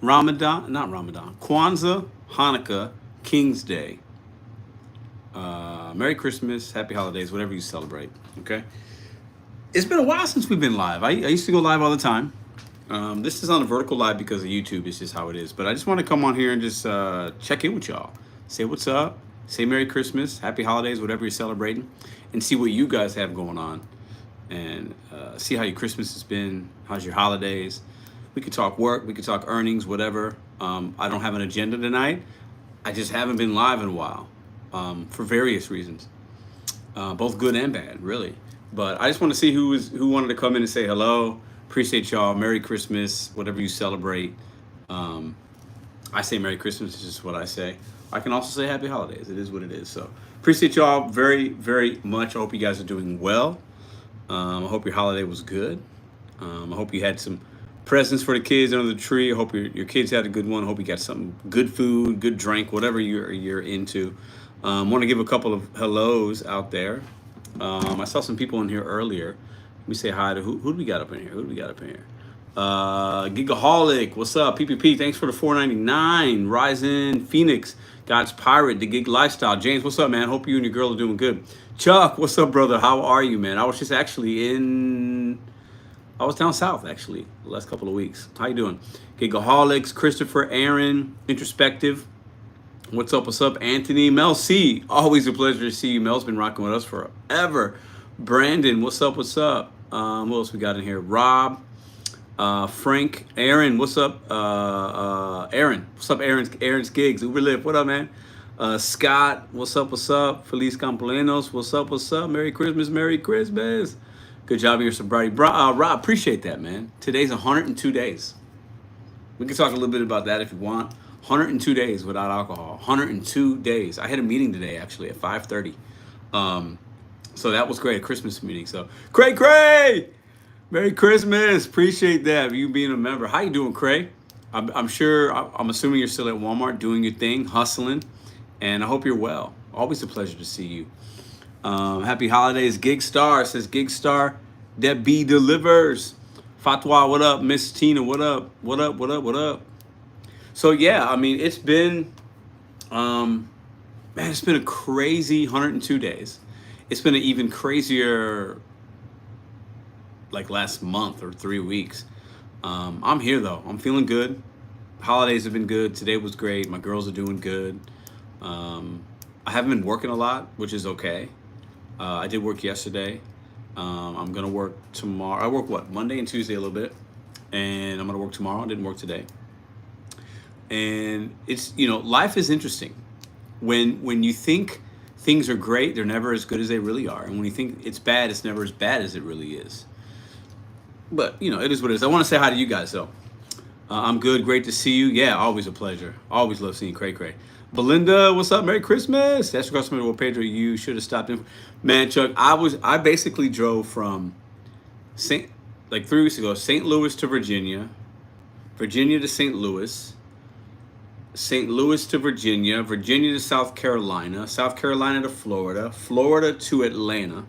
Ramadan, not Ramadan, Kwanzaa, Hanukkah, King's Day, Merry Christmas, Happy Holidays, whatever you celebrate. Okay. It's been a while since we've been live. I used to go live all the time. This is on a vertical live because of YouTube. It's just how it is. But I just want to come on here and just check in with y'all. Say what's up. Say Merry Christmas, Happy Holidays, whatever you're celebrating, and see what you guys have going on, and see how your Christmas has been. How's your holidays? We could talk work. We could talk earnings, whatever. I don't have an agenda tonight. I just haven't been live in a while for various reasons, both good and bad, really. But I just want to see who wanted to come in and say hello. Appreciate y'all. Merry Christmas, whatever you celebrate. Um, I say Merry Christmas. It's just what I say. I can also say Happy Holidays. It is what it is. So appreciate y'all very, very much. I hope you guys are doing well. I hope your holiday was good. I hope you had some presents for the kids under the tree. I hope your kids had a good one. I hope you got some good food, good drink, whatever you're into. Want to give a couple of hellos out there. I saw some people in here earlier. Let me say hi to who do we got up in here? Who do we got up in here? Gigaholic, what's up? PPP, thanks for the $4.99. Ryzen Phoenix, God's Pirate, the Gig Lifestyle. James, what's up, man? Hope you and your girl are doing good. Chuck, what's up, brother? How are you, man? I was just actually I was down south, actually, the last couple of weeks. How you doing? Gigaholics, Christopher, Aaron, Introspective. What's up, Anthony? Mel C, always a pleasure to see you. Mel's been rocking with us forever. Brandon, what's up, who else we got in here? Rob, Frank, Aaron, what's up? Aaron, what's up? Aaron's Gigs, Uber Live, what up, man? Scott, what's up? Feliz Cumpleaños, what's up? Merry Christmas, Merry Christmas. Good job of your sobriety. Rob, appreciate that, man. Today's 102 days. We can talk a little bit about that if you want. 102 days without alcohol. 102 days. I had a meeting today, actually, at 5:30. So that was great, a Christmas meeting. So, Cray! Merry Christmas. Appreciate that, you being a member. How you doing, Cray? I'm assuming you're still at Walmart doing your thing, hustling, and I hope you're well. Always a pleasure to see you. Happy holidays. Gig Star says, Gig Star, that B delivers. Fatwa, what up? Miss Tina, what up? What up? So yeah, I mean, it's been, it's been a crazy 102 days. It's been an even crazier, like last month or 3 weeks. I'm here though. I'm feeling good. Holidays have been good. Today was great. My girls are doing good. I haven't been working a lot, which is okay. I did work yesterday. I'm gonna work tomorrow. I work Monday and Tuesday a little bit, and I'm gonna work tomorrow. I didn't work today. And it's, life is interesting. When you think things are great, they're never as good as they really are. And when you think it's bad, it's never as bad as it really is. But, it is what it is. I want to say hi to you guys, though. I'm good. Great to see you. Yeah, always a pleasure. Always love seeing Cray. Belinda, what's up? Merry Christmas. That's your customer. Well, Pedro, you should have stopped in. Man, Chuck, I basically drove from 3 weeks ago, St. Louis to Virginia, Virginia to St. Louis, St. Louis to Virginia, Virginia to South Carolina, South Carolina to Florida, Florida to Atlanta.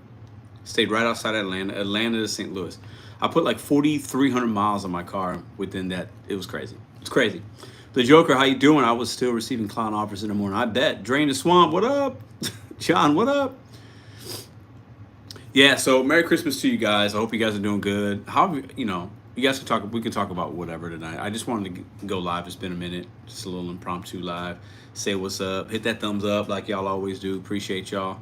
Stayed right outside Atlanta, Atlanta to St. Louis. I put like 4,300 miles on my car within that. It was crazy. It's crazy. The Joker, how you doing? I was still receiving clown offers in the morning. I bet. Drain the Swamp, what up? John, what up? Yeah, so Merry Christmas to you guys. I hope you guys are doing good. You guys can talk. We can talk about whatever tonight. I just wanted to go live. It's been a minute. Just a little impromptu live. Say what's up. Hit that thumbs up like y'all always do. Appreciate y'all.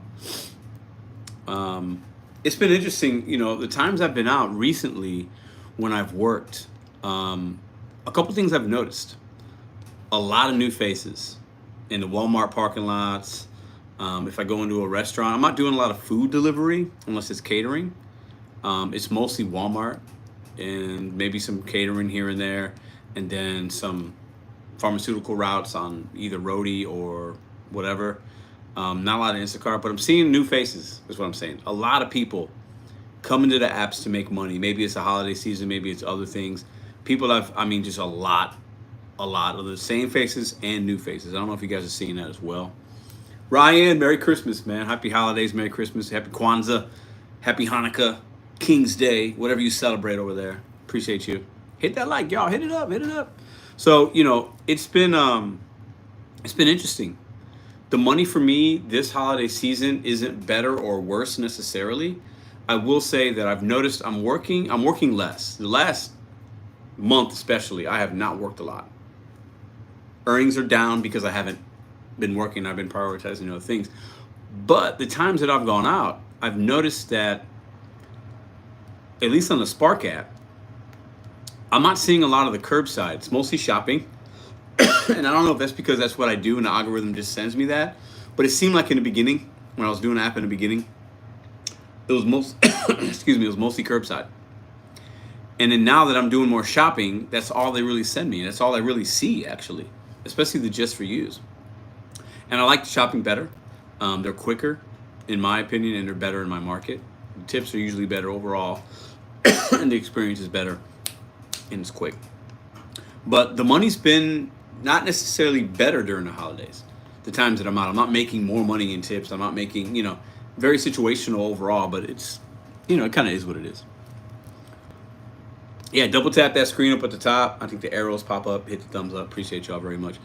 It's been interesting. The times I've been out recently when I've worked, a couple things I've noticed. A lot of new faces in the Walmart parking lots. If I go into a restaurant, I'm not doing a lot of food delivery unless it's catering. It's mostly Walmart and maybe some catering here and there, and then some pharmaceutical routes on either roadie or whatever. Not a lot of Instacart, but I'm seeing new faces, is what I'm saying. A lot of people coming to the apps to make money. Maybe it's a holiday season, maybe it's other things. Just a lot of the same faces and new faces. I don't know if you guys are seeing that as well. Ryan, Merry Christmas, man. Happy holidays, Merry Christmas, Happy Kwanzaa, Happy Hanukkah, King's Day, whatever you celebrate over there. Appreciate you. Hit that like, y'all. Hit it up. So it's been interesting. The money for me this holiday season isn't better or worse necessarily. I will say that I've noticed I'm working less. The last month especially, I have not worked a lot. Earnings are down because I haven't been working. I've been prioritizing other things. But the times that I've gone out, I've noticed that at least on the Spark app, I'm not seeing a lot of the curbside. It's mostly shopping. And I don't know if that's because that's what I do and the algorithm just sends me that. But it seemed like in the beginning, when I was doing the app in the beginning, it was most excuse me, it was mostly curbside. And then now that I'm doing more shopping, that's all they really send me. And that's all I really see actually, especially the just for yous. And I like the shopping better. They're quicker, in my opinion, and they're better in my market. The tips are usually better overall, and the experience is better, and it's quick. But the money's been not necessarily better during the holidays. The times that I'm out, I'm not making more money in tips. I'm not making, very situational overall, but it's, it kind of is what it is. Yeah, double tap that screen up at the top. I think the arrows pop up. Hit the thumbs up. Appreciate y'all very much.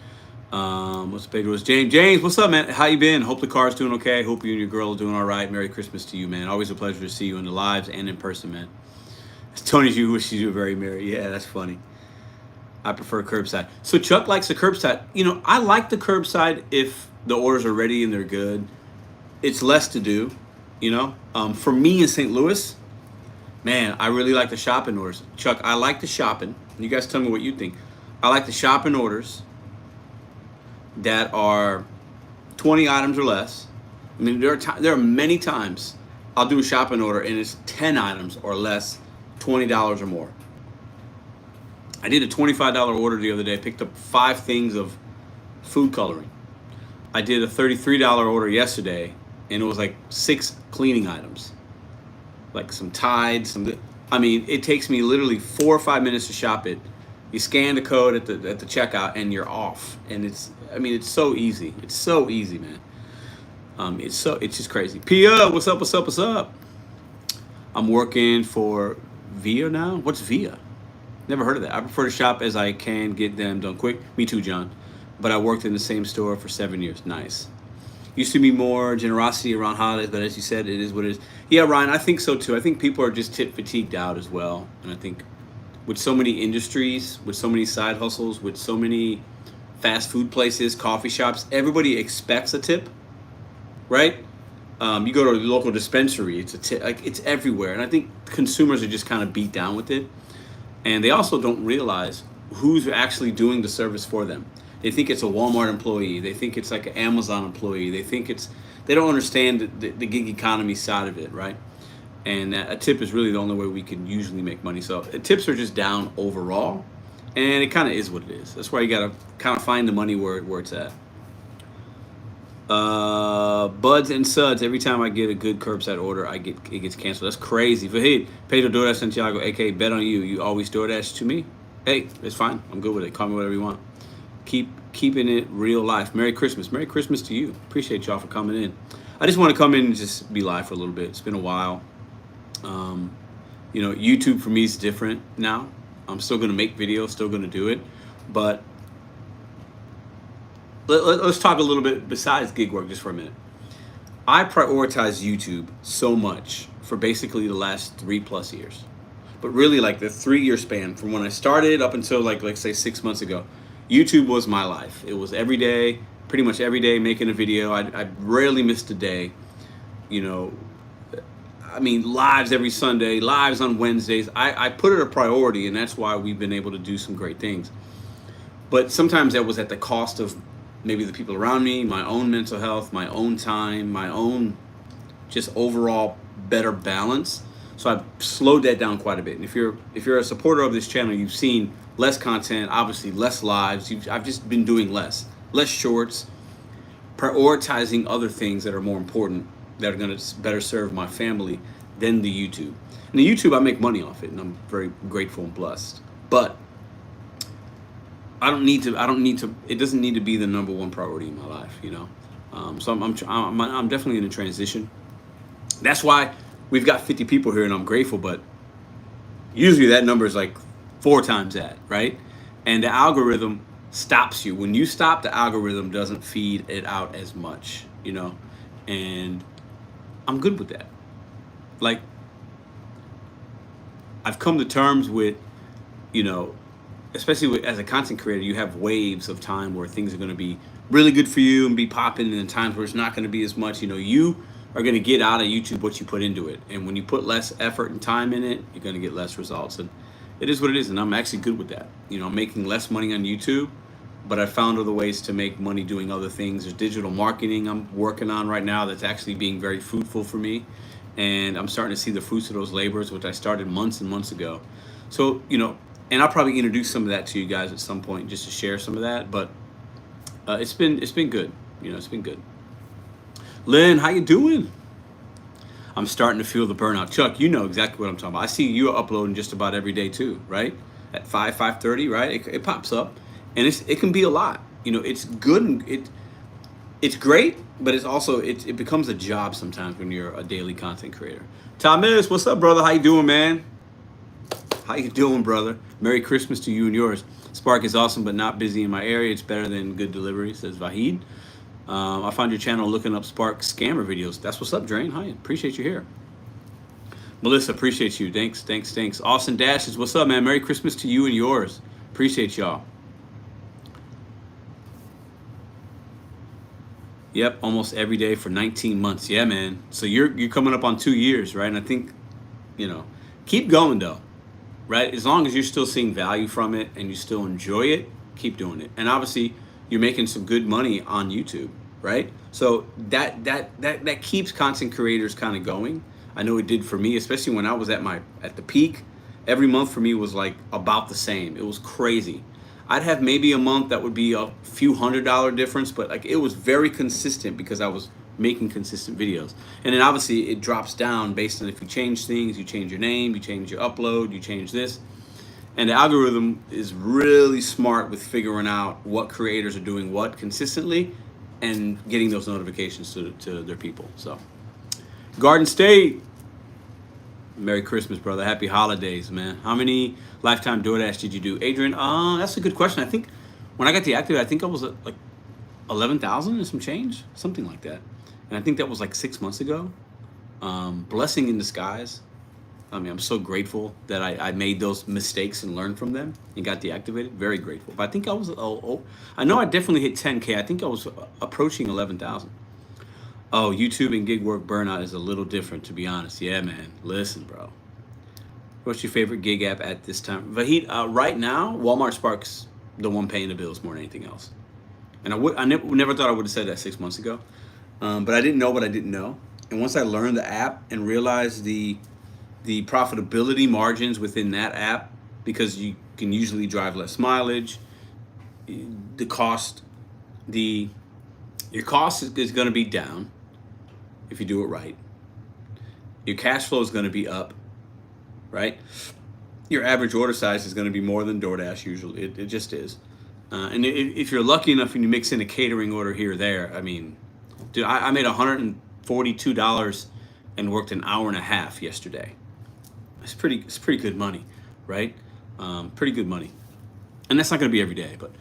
What's Pedro's James? James, what's up, man? How you been? Hope the car's doing okay. Hope you and your girl are doing all right. Merry Christmas to you, man. Always a pleasure to see you in the lives and in person, man. Tony's you wishes you a very merry. Yeah, that's funny. I prefer curbside. So Chuck likes the curbside. I like the curbside if the orders are ready and they're good. It's less to do, For me in St. Louis, man, I really like the shopping orders. Chuck, I like the shopping. You guys tell me what you think. I like the shopping orders that are 20 items or less. I mean, there are many times I'll do a shopping order and it's 10 items or less, $20 or more. I did a $25 order the other day. I picked up 5 things of food coloring. I did a $33 order yesterday, and it was like 6 cleaning items, like some Tide, it takes me literally 4 or 5 minutes to shop it. You scan the code at the checkout, and you're off. And it's so easy. It's so easy, man. It's just crazy. Pia, what's up? What's up? What's up? I'm working for Via now. What's Via? Never heard of that. I prefer to shop as I can get them done quick. Me too, John. But I worked in the same store for 7 years. Nice. Used to be more generosity around holidays, but as you said, it is what it is. Yeah, Ryan, I think so too. I think people are just tip fatigued out as well. And I think with so many industries, with so many side hustles, with so many fast food places, coffee shops, everybody expects a tip, right? You go to a local dispensary, it's a tip, like it's everywhere. And I think consumers are just kind of beat down with it. And they also don't realize who's actually doing the service for them. They think it's a Walmart employee. They think it's like an Amazon employee. They don't understand the gig economy side of it, right? And a tip is really the only way we can usually make money. So tips are just down overall, and it kind of is what it is. That's why you got to kind of find the money where it's at. Buds and suds. Every time I get a good curbside order, it gets canceled. That's crazy. But hey, Pedro DoorDash Santiago, aka Bet on You. You always DoorDash to me. Hey, it's fine. I'm good with it. Call me whatever you want. Keeping it real life. Merry Christmas. Merry Christmas to you. Appreciate y'all for coming in. I just want to come in and just be live for a little bit. It's been a while. YouTube for me is different now. I'm still going to make videos, still going to do it, but let's talk a little bit besides gig work just for a minute. I prioritize YouTube so much for basically the last 3+ years, but really like the 3-year span from when I started up until like say 6 months ago. YouTube was my life. It was every day, pretty much every day making a video. I rarely missed a day. Lives every Sunday, lives on Wednesdays. I put it a priority, and that's why we've been able to do some great things. But sometimes that was at the cost of maybe the people around me, my own mental health, my own time, my own just overall better balance. So I've slowed that down quite a bit. And if you're a supporter of this channel, you've seen less content, obviously less lives. I've just been doing less shorts, prioritizing other things that are more important, that are going to better serve my family than the YouTube. And the YouTube, I make money off it, and I'm very grateful and blessed. But I don't need to. It doesn't need to be the number one priority in my life, So I'm definitely in a transition. That's why we've got 50 people here, and I'm grateful. But usually that number is like 4 times that, right? And the algorithm stops you. When you stop, the algorithm doesn't feed it out as much, you know? And I'm good with that. Like, I've come to terms with, you know, especially as a content creator, you have waves of time where things are going to be really good for you and be popping, and then times where it's not going to be as much. You know, you are going to get out of YouTube what you put into it, and when you put less effort and time in it, you're going to get less results. And it is what it is, and I'm actually good with that. You know, I'm making less money on YouTube, but I found other ways to make money doing other things. There's digital marketing I'm working on right now that's actually being very fruitful for me, and I'm starting to see the fruits of those labors, which I started months and months ago. So, you know, and I'll probably introduce some of that to you guys at some point just to share some of that. But it's been good. You know, it's been good. Lynn, how you doing? I'm starting to feel the burnout. Chuck, you know exactly what I'm talking about. I see you uploading just about every day too, right? At 5:30, right? It pops up, and it can be a lot. You know, it's good and it's great, but it's also it becomes a job sometimes when you're a daily content creator. Thomas, what's up, brother? How you doing, man? How you doing, brother? Merry Christmas to you and yours. Spark is awesome, but not busy in my area. It's better than good delivery, says Vahid. I found your channel looking up Spark scammer videos. That's what's up, Drain. Hi, appreciate you here. Melissa, appreciate you. Thanks. Austin Dashes, what's up, man? Merry Christmas to you and yours. Appreciate y'all. Yep, almost every day for 19 months. Yeah, man. So you're coming up on 2 years, right? And I think, you know, keep going though, right? As long as you're still seeing value from it and you still enjoy it, keep doing it. And obviously, you're making some good money on YouTube, right? So that keeps content creators kind of going. I know it did for me, especially when I was at the peak. Every month for me was like about the same. It was crazy. I'd have maybe a month that would be a few $100 difference, but like it was very consistent because I was making consistent videos. And then obviously it drops down based on if you change things, you change your name, you change your upload, you change this. And the algorithm is really smart with figuring out what creators are doing what consistently and getting those notifications to their people. So, Garden State, Merry Christmas, brother. Happy holidays, man. How many lifetime DoorDash did you do? Adrian, that's a good question. I think when I got deactivated, I think I was at like 11,000 and some change, something like that. And I think that was like 6 months ago. Blessing in disguise. I mean, I'm so grateful that I made those mistakes and learned from them and got deactivated. Very grateful. But I think I was, I know I definitely hit 10K. I think I was approaching 11,000. Oh, YouTube and gig work burnout is a little different, to be honest. Yeah, man. Listen, bro. What's your favorite gig app at this time? Vahid, right now, Walmart Spark's the one paying the bills more than anything else. And I never thought I would have said that 6 months ago. But I didn't know what I didn't know. And once I learned the app and realized the profitability margins within that app, because you can usually drive less mileage, the cost, your cost is going to be down if you do it right. Your cash flow is going to be up, right? Your average order size is going to be more than DoorDash usually. It just is. And if you're lucky enough and you mix in a catering order here or there, I mean, dude, I made $142 and worked an hour and a half yesterday. It's pretty good money, right? Pretty good money. And that's not going to be every day, but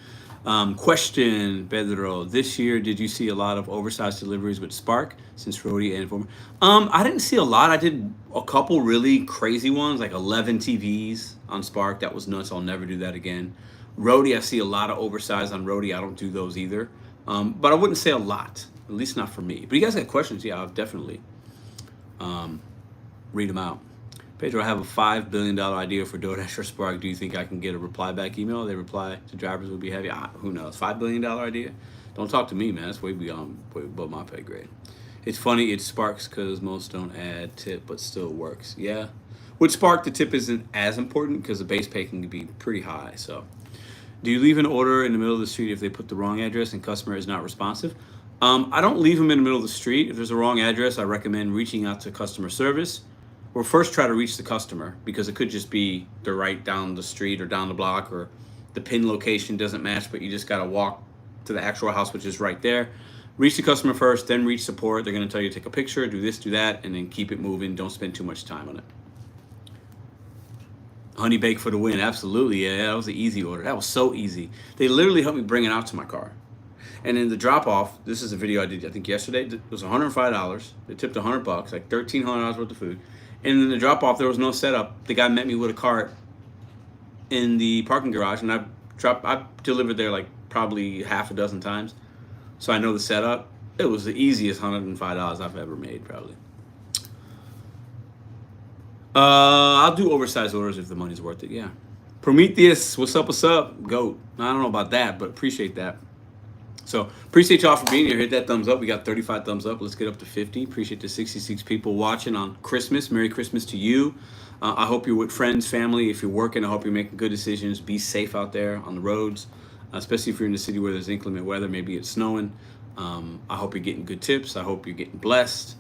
question, Pedro, this year, did you see a lot of oversized deliveries with Spark since Rody and Informer? I didn't see a lot. I did a couple really crazy ones, like 11 TVs on Spark. That was nuts. I'll never do that again. Rody, I see a lot of oversized on Rody. I don't do those either. But I wouldn't say a lot, at least not for me. But you guys got questions? Yeah, I'll definitely read them out. Pedro, I have a $5 billion idea for DoorDash or Spark. Do you think I can get a reply back email? They reply to drivers would be heavy. Who knows? $5 billion idea? Don't talk to me, man. That's way above my pay grade. It's funny. It sparks because most don't add tip, but still works. Yeah. With Spark, the tip isn't as important because the base pay can be pretty high. So, do you leave an order in the middle of the street if they put the wrong address and customer is not responsive? I don't leave them in the middle of the street. If there's a wrong address, I recommend reaching out to customer service. Or first try to reach the customer, because it could just be they're right down the street or down the block, or the pin location doesn't match, but you just got to walk to the actual house, which is right there. Reach the customer first, then reach support. They're going to tell you to take a picture, do this, do that, and then keep it moving. Don't spend too much time on it. Honey bake for the win. Absolutely. Yeah, that was an easy order. That was so easy. They literally helped me bring it out to my car. And in the drop off, this is a video I did, I think yesterday. It was $105. They tipped $100, like $1,300 worth of food. And in the drop off, there was no setup. The guy met me with a cart in the parking garage, and I delivered there like probably half a dozen times. So I know the setup. It was the easiest $105 I've ever made, probably. I'll do oversized orders if the money's worth it. Yeah. Prometheus, what's up? What's up? Goat. I don't know about that, but appreciate that. So appreciate y'all for being here. Hit that thumbs up. We got 35 thumbs up. Let's get up to 50. Appreciate the 66 people watching on Christmas. Merry Christmas to you. I hope you're with friends, family. If you're working, I hope you're making good decisions. Be safe out there on the roads, especially if you're in a city where there's inclement weather. Maybe it's snowing. I hope you're getting good tips. I hope you're getting blessed.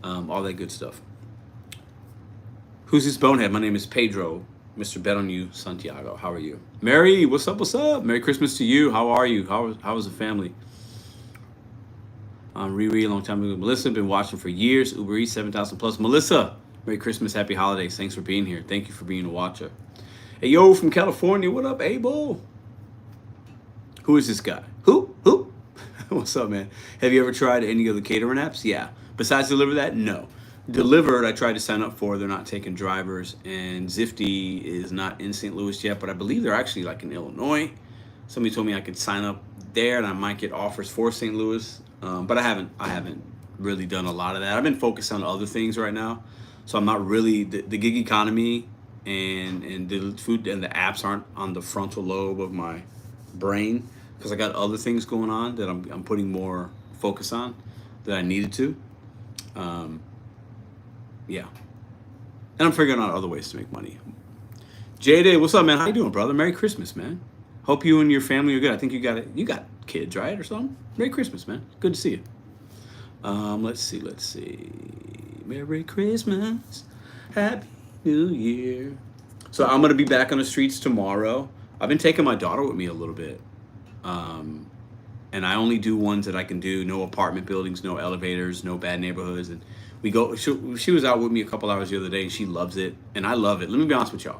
All that good stuff. Who's this bonehead? My name is Pedro. Mr.BetonYou, Santiago. How are you? Mary, what's up? What's up? Merry Christmas to you. How are you? How is the family? Riri, a long time ago. Melissa, been watching for years. Uber Eats, 7,000 plus. Melissa, Merry Christmas, Happy Holidays. Thanks for being here. Thank you for being a watcher. Hey, yo, from California. What up, Abel? Who is this guy? Who? What's up, man? Have you ever tried any of the catering apps? Yeah. Besides Deliver That? No. Delivered, I tried to sign up for. They're not taking drivers, and Zifty is not in St. Louis yet, but I believe they're actually like in Illinois. Somebody told me I could sign up there, and I might get offers for St. Louis, but I haven't really done a lot of that. I've been focused on other things right now, so I'm not really the gig economy and the food and the apps aren't on the frontal lobe of my brain because I got other things going on that I'm putting more focus on that I needed to. Yeah. And I'm figuring out other ways to make money. J-Day, what's up, man? How you doing, brother? Merry Christmas, man. Hope you and your family are good. I think you got kids, right, or something? Merry Christmas, man. Good to see you. Let's see. Merry Christmas. Happy New Year. So I'm going to be back on the streets tomorrow. I've been taking my daughter with me a little bit. And I only do ones that I can do. No apartment buildings, no elevators, no bad neighborhoods. And we go. She was out with me a couple hours the other day, and she loves it, and I love it. Let me be honest with y'all.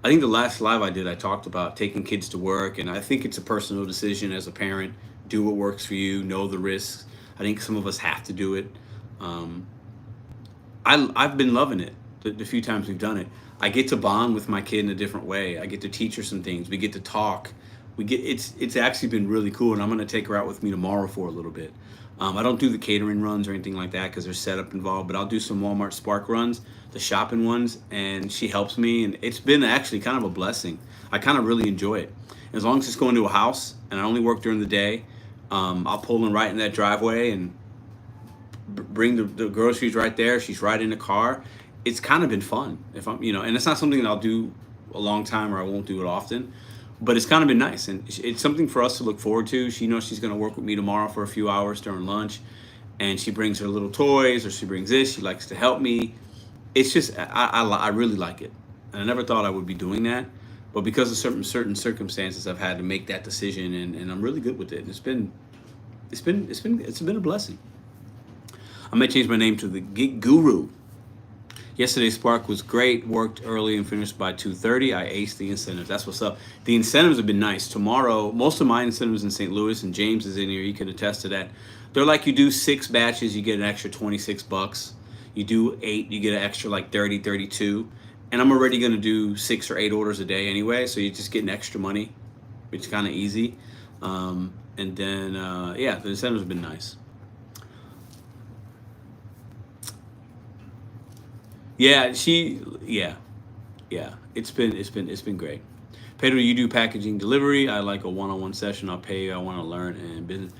I think the last live I did, I talked about taking kids to work, and I think it's a personal decision as a parent. Do what works for you. Know the risks. I think some of us have to do it. I've been loving it the few times we've done it. I get to bond with my kid in a different way. I get to teach her some things. We get to talk. It's actually been really cool, and I'm gonna take her out with me tomorrow for a little bit. I don't do the catering runs or anything like that because there's setup involved, but I'll do some Walmart Spark runs, the shopping ones, and she helps me, and it's been actually kind of a blessing. I kind of really enjoy it. As long as it's going to a house and I only work during the day, I'll pull in right in that driveway and bring the groceries right there. She's right in the car. It's kind of been fun if I'm, and it's not something that I'll do a long time or I won't do it often. But it's kind of been nice, and it's something for us to look forward to. She knows she's going to work with me tomorrow for a few hours during lunch, and she brings her little toys, or she brings this. She likes to help me. It's just, I really like it, and I never thought I would be doing that, but because of certain circumstances, I've had to make that decision, and I'm really good with it. And it's been a blessing. I might change my name to the Gig Guru. Yesterday's Spark was great. Worked early and finished by 2:30. I aced the incentives. That's what's up. The incentives have been nice. Tomorrow, most of my incentives in St. Louis, and James is in here. He can attest to that. They're like, you do 6 batches, you get an extra $26. You do 8, you get an extra like 30, 32. And I'm already going to do 6 or 8 orders a day anyway. So you're just getting extra money, which is kind of easy. And then, the incentives have been nice. Yeah, it's been great. Pedro, you do packaging delivery. I like a one-on-one session. I'll pay you. I want to learn and business.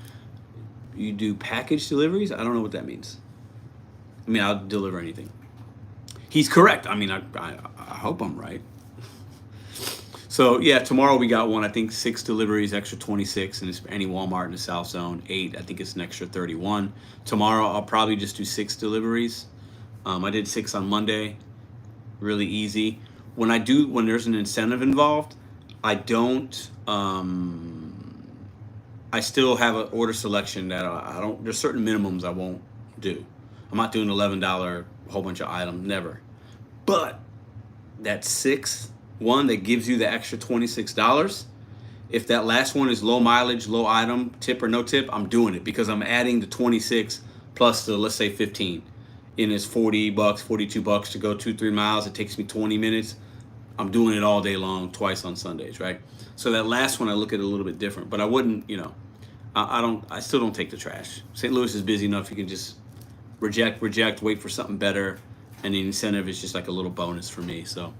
You do package deliveries? I don't know what that means. I mean, I'll deliver anything. He's correct. I mean, I hope I'm right. So yeah, tomorrow we got one. I think 6 deliveries, extra 26, and it's any Walmart in the South Zone. 8, I think it's an extra 31. Tomorrow I'll probably just do 6 deliveries. I did 6 on Monday, really easy. When there's an incentive involved, I don't. I still have an order selection that I don't. There's certain minimums I won't do. I'm not doing $11 whole bunch of items, never. But that 6 one that gives you the extra $26. If that last one is low mileage, low item, tip or no tip, I'm doing it because I'm adding the 26 plus the, let's say, 15. And it's $40, $42 to go 2-3 miles. It takes me 20 minutes. I'm doing it all day long, twice on Sundays, right? So that last one I look at it a little bit different, but I wouldn't, I still don't take the trash. St. Louis is busy enough. You can just reject, wait for something better. And the incentive is just like a little bonus for me. So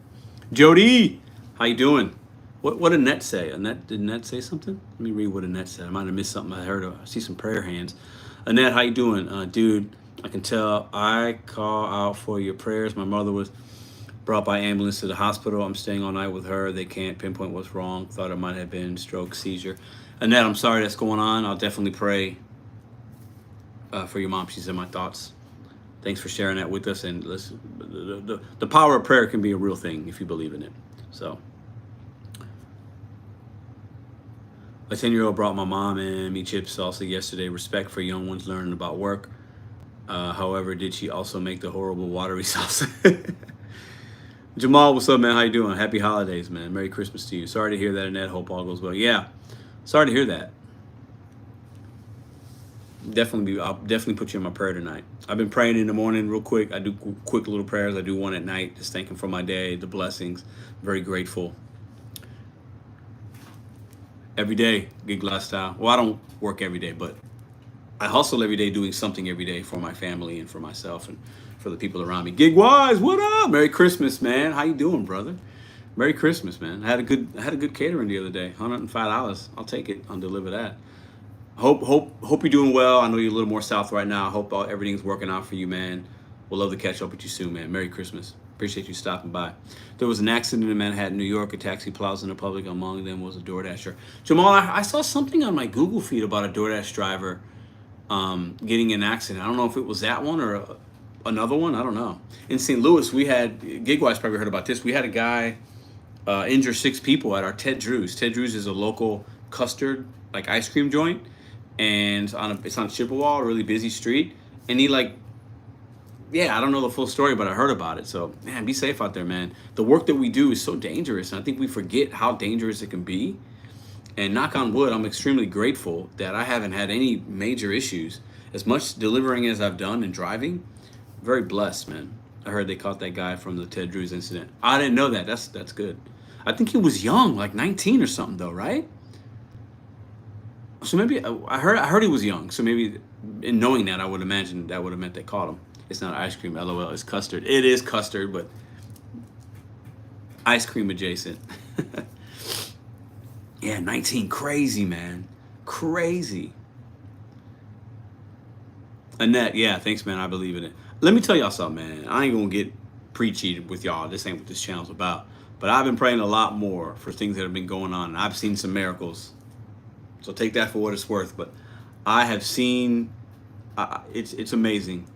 Jody, how you doing? What did Annette say? Did Annette say something? Let me read what Annette said. I might have missed something. I see some prayer hands. Annette, how you doing? Dude, I can tell I call out for your prayers. My mother was brought by ambulance to the hospital. I'm staying all night with her. They can't pinpoint what's wrong. Thought it might have been stroke, seizure. Annette, I'm sorry that's going on. I'll definitely pray for your mom. She's in my thoughts. Thanks for sharing that with us. And listen, the power of prayer can be a real thing if you believe in it. So. A 10-year-old brought my mom and me chips salsa yesterday. Respect for young ones learning about work. However, did she also make the horrible watery salsa? Jamal, what's up, man? How you doing? Happy holidays, man. Merry Christmas to you. Sorry to hear that, Annette. Hope all goes well. Yeah, sorry to hear that. I'll definitely put you in my prayer tonight. I've been praying in the morning real quick. I do quick little prayers. I do one at night, just thanking for my day, the blessings. Very grateful. Every day, gig lifestyle. Well, I don't work every day, but I hustle every day, doing something every day for my family and for myself and for the people around me. Gig wise, what up? Merry Christmas, man. How you doing, brother? Merry Christmas, man. I had a good catering the other day. $105. I'll take it. I'll deliver that. Hope you're doing well. I know you're a little more south right now. I hope everything's working out for you, man. We'll love to catch up with you soon, man. Merry Christmas. Appreciate you stopping by. There was an accident in Manhattan, New York. A taxi plows in the public. Among them was a DoorDasher. Jamal, I saw something on my Google feed about a DoorDash driver getting in an accident. I don't know if it was that one or another one. I don't know. In St. Louis, we had, Gigwise probably heard about this. We had a guy injure 6 people at our Ted Drew's. Ted Drew's is a local custard, like ice cream joint. And it's on Chippewa, a really busy street. And he I don't know the full story, but I heard about it. So, man, be safe out there, man. The work that we do is so dangerous, and I think we forget how dangerous it can be. And knock on wood, I'm extremely grateful that I haven't had any major issues. As much delivering as I've done and driving, very blessed, man. I heard they caught that guy from the Ted Drew's incident. I didn't know that. That's good. I think he was young, like 19 or something, though, right? So maybe I heard he was young. So maybe in knowing that, I would imagine that would have meant they caught him. It's not ice cream, LOL. It's custard. It is custard, but ice cream adjacent. Yeah, 19. Crazy, man. Crazy. Annette, yeah, thanks, man. I believe in it. Let me tell y'all something, man. I ain't going to get preachy with y'all. This ain't what this channel's about. But I've been praying a lot more for things that have been going on. And I've seen some miracles. So take that for what it's worth. But I have seen, it's amazing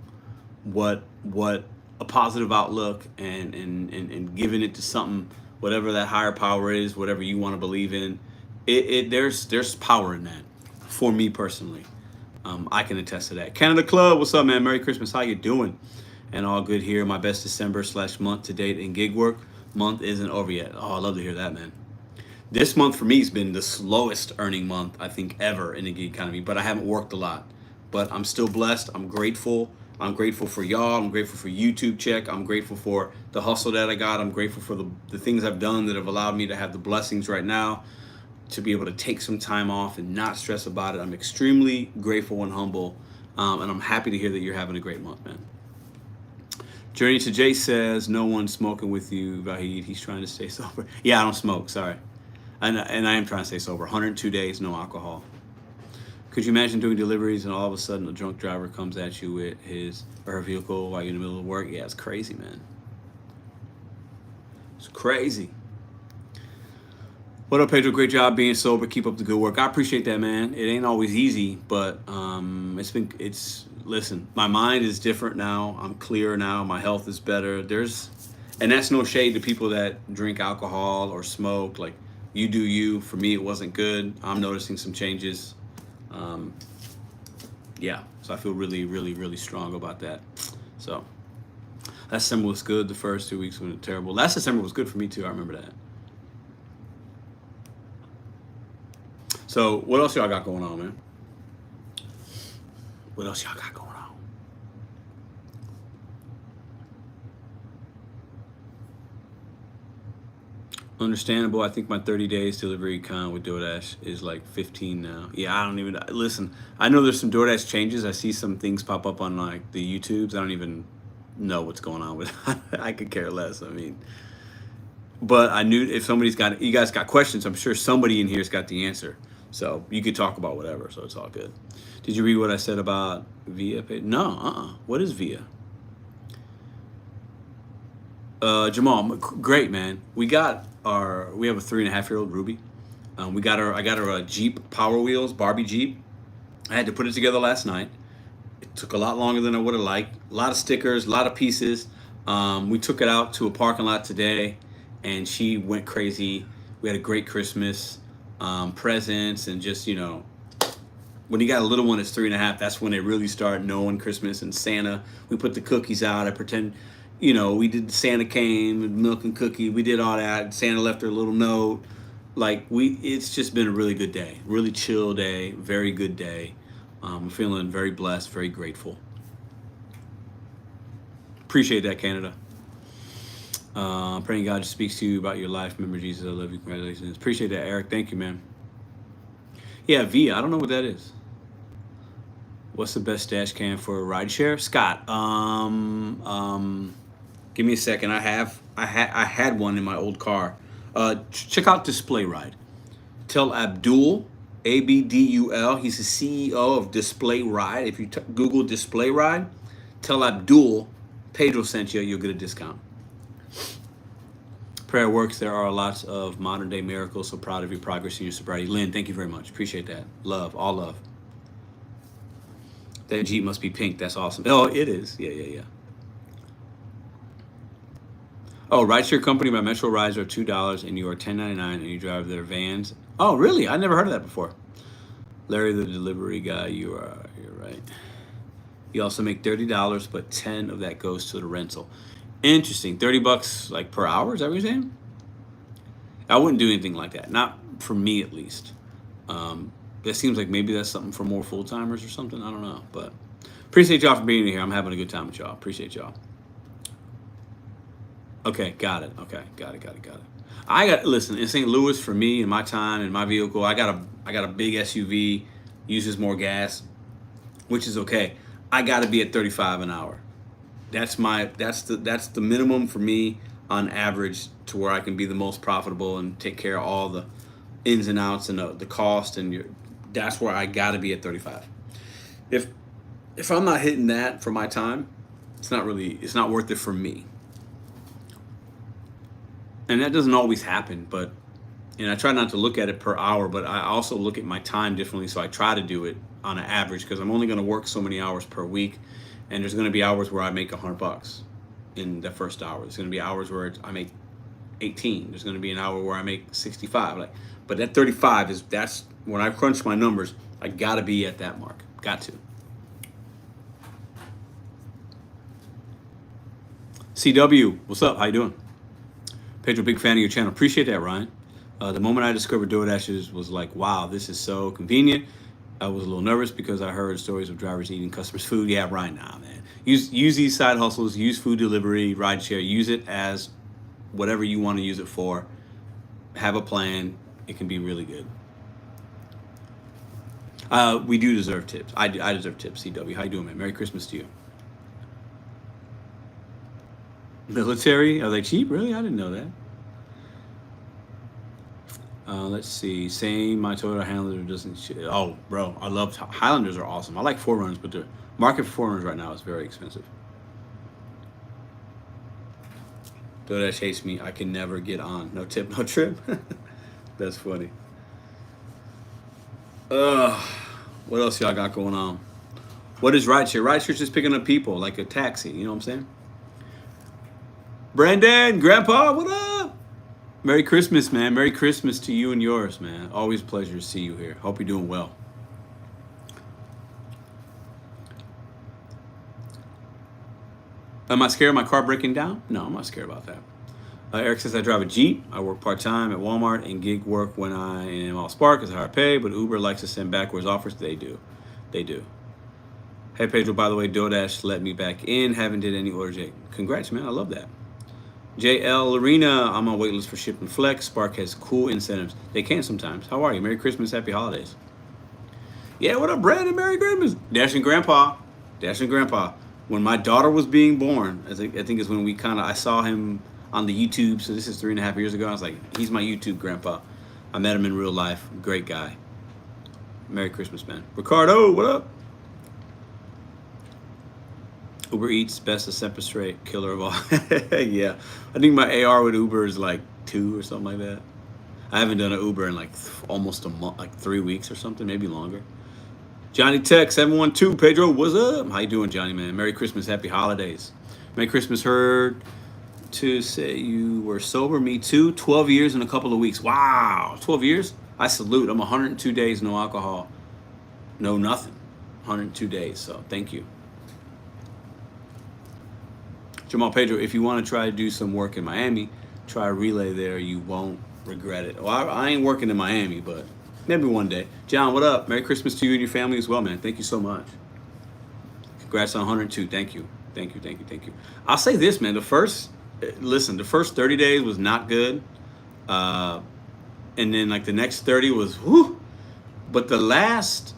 what a positive outlook and giving it to something, whatever that higher power is, whatever you want to believe in. There's power in that for me personally. I can attest to that. Canada Club, what's up, man? Merry Christmas. How you doing? And all good here. My best December/month to date in gig work. Month isn't over yet. Oh, I love to hear that, man. This month for me has been the slowest earning month I think ever in the gig economy, but I haven't worked a lot. But I'm still blessed. I'm grateful. I'm grateful for y'all. I'm grateful for YouTube Check. I'm grateful for the hustle that I got. I'm grateful for the things I've done that have allowed me to have the blessings right now to be able to take some time off and not stress about it. I'm extremely grateful and humble, and I'm happy to hear that you're having a great month, man. Journey to Jay says, no one's smoking with you, Vahid. He's trying to stay sober. Yeah, I don't smoke, sorry. And I am trying to stay sober. 102 days, no alcohol. Could you imagine doing deliveries and all of a sudden a drunk driver comes at you with his or her vehicle while you're in the middle of work? Yeah, it's crazy, man. It's crazy. What up, Pedro? Great job being sober. Keep up the good work. I appreciate that, man. It ain't always easy, but listen, my mind is different now. I'm clearer now. My health is better. And that's no shade to people that drink alcohol or smoke. Like, you do you. For me, it wasn't good. I'm noticing some changes. So I feel really, really, really strong about that. So last December was good. The first 2 weeks were terrible. Last December was good for me too. I remember that. So what else y'all got going on, man? What else y'all got going on? Understandable. I think my 30 days delivery count with DoorDash is like 15 now. Yeah, I don't even listen. I know there's some DoorDash changes. I see some things pop up on like the YouTubes. I don't even know what's going on with it. I could care less. I mean, but I knew if somebody's got, you guys got questions, I'm sure somebody in here's got the answer. So you could talk about whatever. So it's all good. Did you read what I said about Via? No. What is Via? Jamal, great man. We have a 3.5-year-old Ruby. I got her a Jeep Power Wheels Barbie Jeep. I had to put it together last night. It took a lot longer than I would have liked. A lot of stickers, a lot of pieces. We took it out to a parking lot today, and she went crazy. We had a great Christmas, presents, and just when you got a little one that's 3.5, that's when they really start knowing Christmas and Santa. We put the cookies out. I pretend. We did Santa came, milk and cookie. We did all that. Santa left her a little note. It's just been a really good day, really chill day, very good day. I'm feeling very blessed, very grateful. Appreciate that, Canada. Praying God speaks to you about your life. Remember Jesus, I love you. Congratulations. Appreciate that, Eric. Thank you, man. Yeah, Via. I don't know what that is. What's the best dash cam for a ride share? Scott, give me a second. I had one in my old car. Check out Display Ride. Tell Abdul, Abdul. He's the CEO of Display Ride. If you Google Display Ride, tell Abdul Pedro sent you. You'll get a discount. Prayer works. There are lots of modern day miracles. So proud of your progress in your sobriety. Lynn, thank you very much. Appreciate that. Love, all love. That Jeep must be pink. That's awesome. Oh, it is. Yeah. Oh, rideshare company by Metro Rides are $2 and you are $10.99 and you drive their vans. Oh, really? I never heard of that before. Larry, the delivery guy, you're right. You also make $30, but 10 of that goes to the rental. Interesting. $30 like per hour. Is that what you're saying? I wouldn't do anything like that. Not for me, at least. That seems like maybe that's something for more full-timers or something. I don't know. But appreciate y'all for being here. I'm having a good time with y'all. Appreciate y'all. Okay, got it. Okay, got it. Listen, in St. Louis, for me, in my time, in my vehicle, I got a big SUV, uses more gas, which is okay. I got to be at 35 an hour. That's the minimum for me on average to where I can be the most profitable and take care of all the ins and outs and the cost, and that's where I got to be at 35. If I'm not hitting that for my time, it's not worth it for me. And that doesn't always happen, and I try not to look at it per hour, but I also look at my time differently. So I try to do it on an average because I'm only going to work so many hours per week, and there's going to be hours where I make $100 in the first hour. There's going to be hours where I make 18. There's going to be an hour where I make 65. But that 35 that's when I crunch my numbers. I got to be at that mark. Got to. CW, what's up? How you doing? Pedro, big fan of your channel. Appreciate that, Ryan. The moment I discovered DoorDash was like, wow, this is so convenient. I was a little nervous because I heard stories of drivers eating customers' food. Yeah, right now, man. Use these side hustles. Use food delivery, rideshare. Use it as whatever you want to use it for. Have a plan. It can be really good. We do deserve tips. I deserve tips. CW, how you doing, man? Merry Christmas to you. Military? Are they cheap? Really? I didn't know that. Let's see. Same. My Toyota Highlander doesn't. Oh, bro, I love Highlanders. Are awesome. I like 4Runners, but the market for 4Runners right now is very expensive. DoorDash hates me. I can never get on. No tip, no trip. That's funny. What else y'all got going on? What is rideshare? Rideshare is just picking up people like a taxi. You know what I'm saying? Brandon, Grandpa, what up? Merry Christmas, man. Merry Christmas to you and yours, man. Always a pleasure to see you here. Hope you're doing well. Am I scared of my car breaking down? No, I'm not scared about that. Eric says, I drive a Jeep. I work part-time at Walmart and gig work when I am off Spark is higher pay, but Uber likes to send backwards offers. They do. They do. Hey, Pedro, by the way, DoorDash let me back in. Haven't did any orders yet. Congrats, man. I love that. JL Arena, I'm on waitlist for Ship and Flex. Spark has cool incentives. They can sometimes. How are you? Merry Christmas, Happy Holidays. Yeah, what up, Brandon? Merry Christmas. Dash and Grandpa. Dash and Grandpa. When my daughter was being born, I think is when I saw him on the YouTube. So this is 3.5 years ago. I was like, he's my YouTube grandpa. I met him in real life. Great guy. Merry Christmas, man. Ricardo, what up? Uber Eats, best of Semper Straight, killer of all. Yeah, I think my AR with Uber is like 2 or something like that. I haven't done an Uber in like almost a month, like 3 weeks or something, maybe longer. Johnny Tech 712, Pedro, what's up? How you doing, Johnny, man? Merry Christmas, Happy Holidays. Merry Christmas, heard to say you were sober. Me too. 12 years in a couple of weeks. Wow, 12 years? I salute. I'm 102 days, no alcohol, no nothing. 102 days, so thank you. Jamal Pedro, if you want to try to do some work in Miami, try a relay there. You won't regret it. Well, I ain't working in Miami, but maybe one day. John, what up? Merry Christmas to you and your family as well, man. Thank you so much. Congrats on 102. Thank you. Thank you, thank you, thank you. I'll say this, man. The first 30 days was not good. And then like the next 30 was, whew. But the last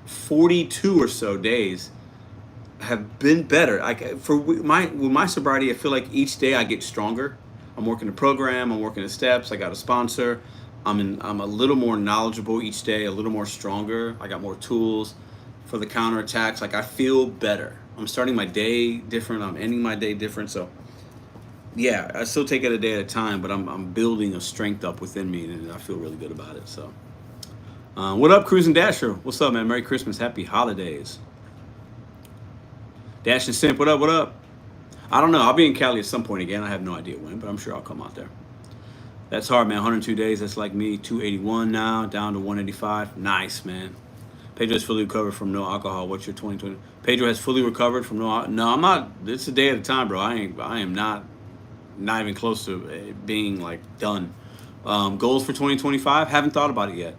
42 or so days have been better. With my sobriety, I feel like each day I get stronger. I'm working a program. I'm working the steps. I got a sponsor. I'm a little more knowledgeable each day. A little more stronger. I got more tools for the counterattacks. Like I feel better. I'm starting my day different. I'm ending my day different. So yeah, I still take it a day at a time, but I'm building a strength up within me, and I feel really good about it. So what up, Cruising Dasher? What's up, man? Merry Christmas, Happy Holidays. Dash and Simp, what up, what up? I don't know. I'll be in Cali at some point again. I have no idea when, but I'm sure I'll come out there. That's hard, man. 102 days. That's like me. 281 now, down to 185. Nice, man. Pedro has fully recovered from no alcohol. What's your 2020? Pedro has fully recovered from no. No, I'm not. It's a day at a time, bro. I am not even close to being like done. Goals for 2025? Haven't thought about it yet.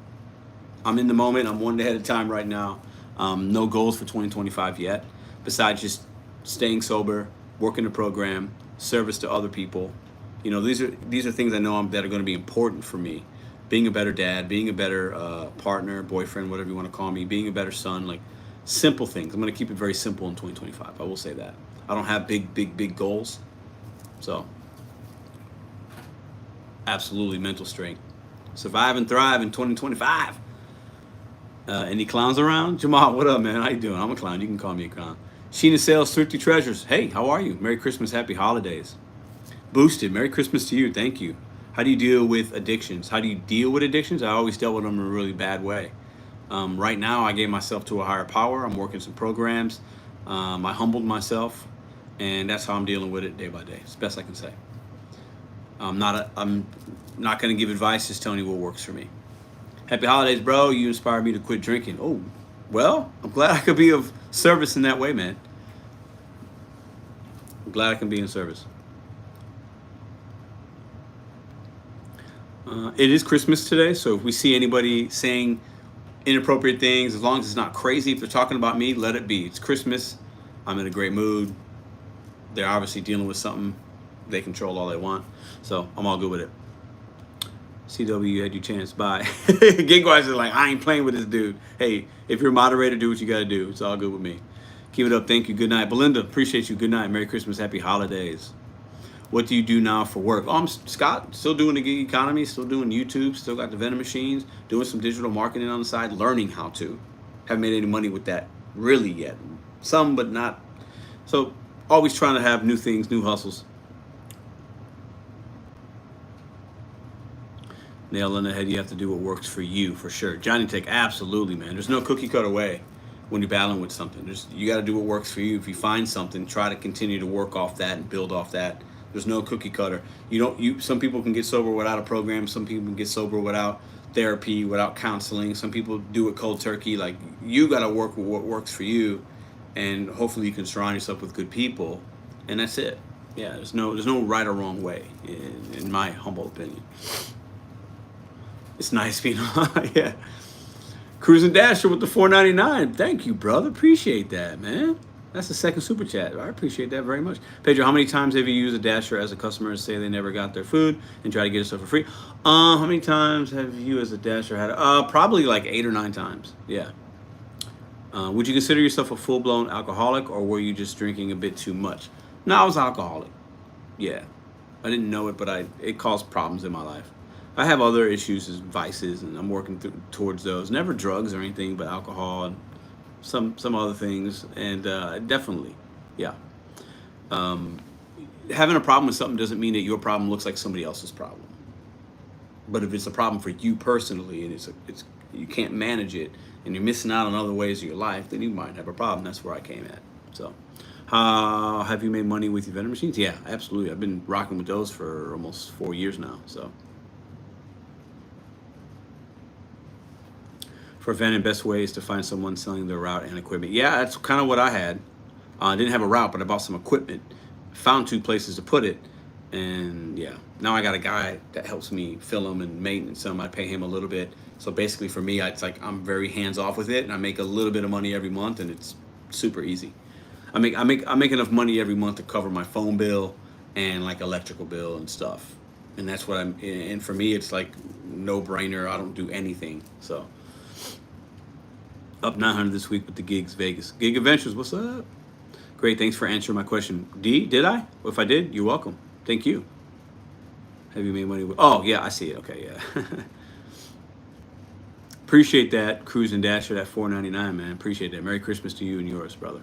I'm in the moment. I'm one day at a time right now. No goals for 2025 yet. Besides just staying sober, working the program, service to other people. You know, these are things I know that are going to be important for me. Being a better dad, being a better partner, boyfriend, whatever you want to call me, being a better son, like simple things. I'm going to keep it very simple in 2025. I will say that. I don't have big goals. So, absolutely mental strength. Survive and thrive in 2025. Any clowns around? Jamal, what up, man? How you doing? I'm a clown. You can call me a clown. Sheena Sales, Thrifty Treasures. Hey, how are you? Merry Christmas, Happy Holidays. Boosted, Merry Christmas to you. Thank you. How do you deal with addictions? How do you deal with addictions? I always dealt with them in a really bad way. Right now, I gave myself to a higher power. I'm working some programs. I humbled myself, and that's how I'm dealing with it day by day. It's the best I can say. I'm not going to give advice, just telling you what works for me. Happy holidays, bro. You inspired me to quit drinking. Oh, well, I'm glad I could be of service in that way, man. I'm glad I can be in service. It is Christmas today, so if we see anybody saying inappropriate things, as long as it's not crazy, if they're talking about me, let it be. It's Christmas. I'm in a great mood. They're obviously dealing with something. They control all they want, so I'm all good with it. CW, you had your chance. Bye. Gigwise is like, I ain't playing with this dude. Hey, if you're a moderator, do what you got to do. It's all good with me. Keep it up. Thank you. Good night. Belinda, appreciate you. Good night. Merry Christmas. Happy holidays. What do you do now for work? Oh, I'm Scott. Still doing the gig economy. Still doing YouTube. Still got the vending machines. Doing some digital marketing on the side. Learning how to. Haven't made any money with that really yet. Some, but not. So always trying to have new things, new hustles. Nail on the head, you have to do what works for you, for sure. Johnny Tech, absolutely, man. There's no cookie cutter way when you're battling with something. You got to do what works for you. If you find something, try to continue to work off that and build off that. There's no cookie cutter. Some people can get sober without a program. Some people can get sober without therapy, without counseling. Some people do it cold turkey. Like, you got to work with what works for you, and hopefully you can surround yourself with good people, and that's it. Yeah, there's no right or wrong way, in my humble opinion. It's nice being yeah. Cruising Dasher with the 4.99. Thank you, brother. Appreciate that, man. That's the second super chat. I appreciate that very much. Pedro, how many times have you used a Dasher as a customer and say they never got their food and try to get it stuff for free? How many times have you as a Dasher had? Probably like 8 or 9 times. Yeah. Would you consider yourself a full-blown alcoholic, or were you just drinking a bit too much? No, I was alcoholic. Yeah, I didn't know it, but it caused problems in my life. I have other issues as vices, and I'm working towards those. Never drugs or anything, but alcohol and some other things, and definitely, yeah. Um, Having a problem with something doesn't mean that your problem looks like somebody else's problem. But if it's a problem for you personally, and it's you can't manage it, and you're missing out on other ways of your life, then you might have a problem. That's where I came at. So, how have you made money with your vending machines? Yeah, absolutely. I've been rocking with those for almost 4 years now. So, for vending, best way is to find someone selling their route and equipment. Yeah, that's kind of what I had. I didn't have a route, but I bought some equipment. Found 2 places to put it, and yeah, now I got a guy that helps me fill them and maintenance them. I pay him a little bit. So basically, for me, it's like I'm very hands off with it, and I make a little bit of money every month, and it's super easy. I make enough money every month to cover my phone bill and like electrical bill and stuff, and that's what I'm. And for me, it's like no brainer. I don't do anything. So up 900 this week with the gigs, Vegas gig adventures. What's up? Great, thanks for answering my question. D, did I? Well, if I did, you're welcome. Thank you. Have you made money with? Oh yeah, I see it. Okay, yeah. Appreciate that, Cruising Dasher, that 4.99, man. Appreciate that. Merry Christmas to you and yours, brother.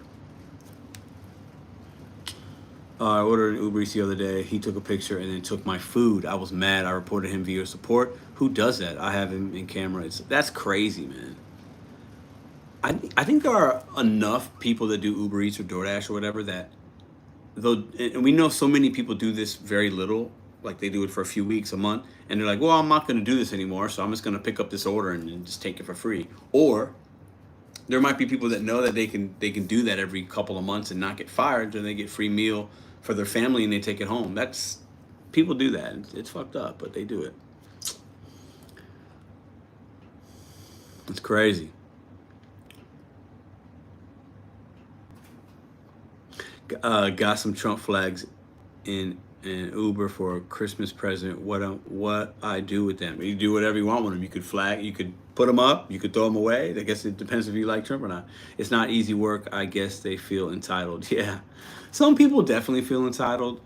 I ordered an Uber Eats the other day. He took a picture and then took my food. I was mad. I reported him via support. Who does that? I have him in camera. That's crazy, man. I think there are enough people that do Uber Eats or DoorDash or whatever that, though, and we know so many people do this very little, like they do it for a few weeks, a month, and they're like, well, I'm not going to do this anymore, so I'm just going to pick up this order and just take it for free. Or there might be people that know that they can do that every couple of months and not get fired, and they get free meal for their family and they take it home. That's People do that. It's fucked up, but they do it. It's crazy. Got some Trump flags in an Uber for a Christmas present. What I do with them? You do whatever you want with them. You could put them up. You could throw them away. I guess it depends if you like Trump or not. It's not easy work. I guess they feel entitled. Yeah, some people definitely feel entitled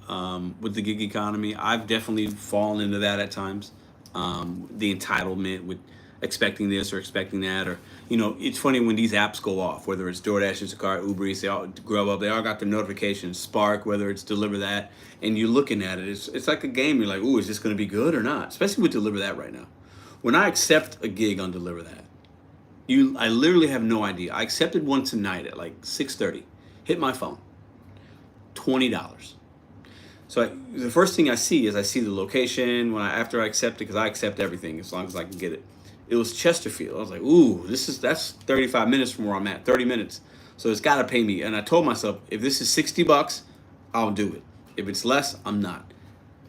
with the gig economy. I've definitely fallen into that at times. The entitlement with expecting this or expecting that, or it's funny when these apps go off, whether it's DoorDash, Instacart, Uber Eats, they all Grubhub, they all got their notifications. Spark, whether it's Deliver That, and you're looking at it, it's like a game. You're like, ooh, is this going to be good or not? Especially with Deliver That right now. When I accept a gig on Deliver That, I literally have no idea. I accepted one tonight at like 6:30. Hit my phone, $20. So the first thing I see is the location after I accept it, because I accept everything as long as I can get it. It was Chesterfield. I was like, ooh, that's 35 minutes from where I'm at, 30 minutes. So it's got to pay me. And I told myself, if this is $60, I'll do it. If it's less, I'm not.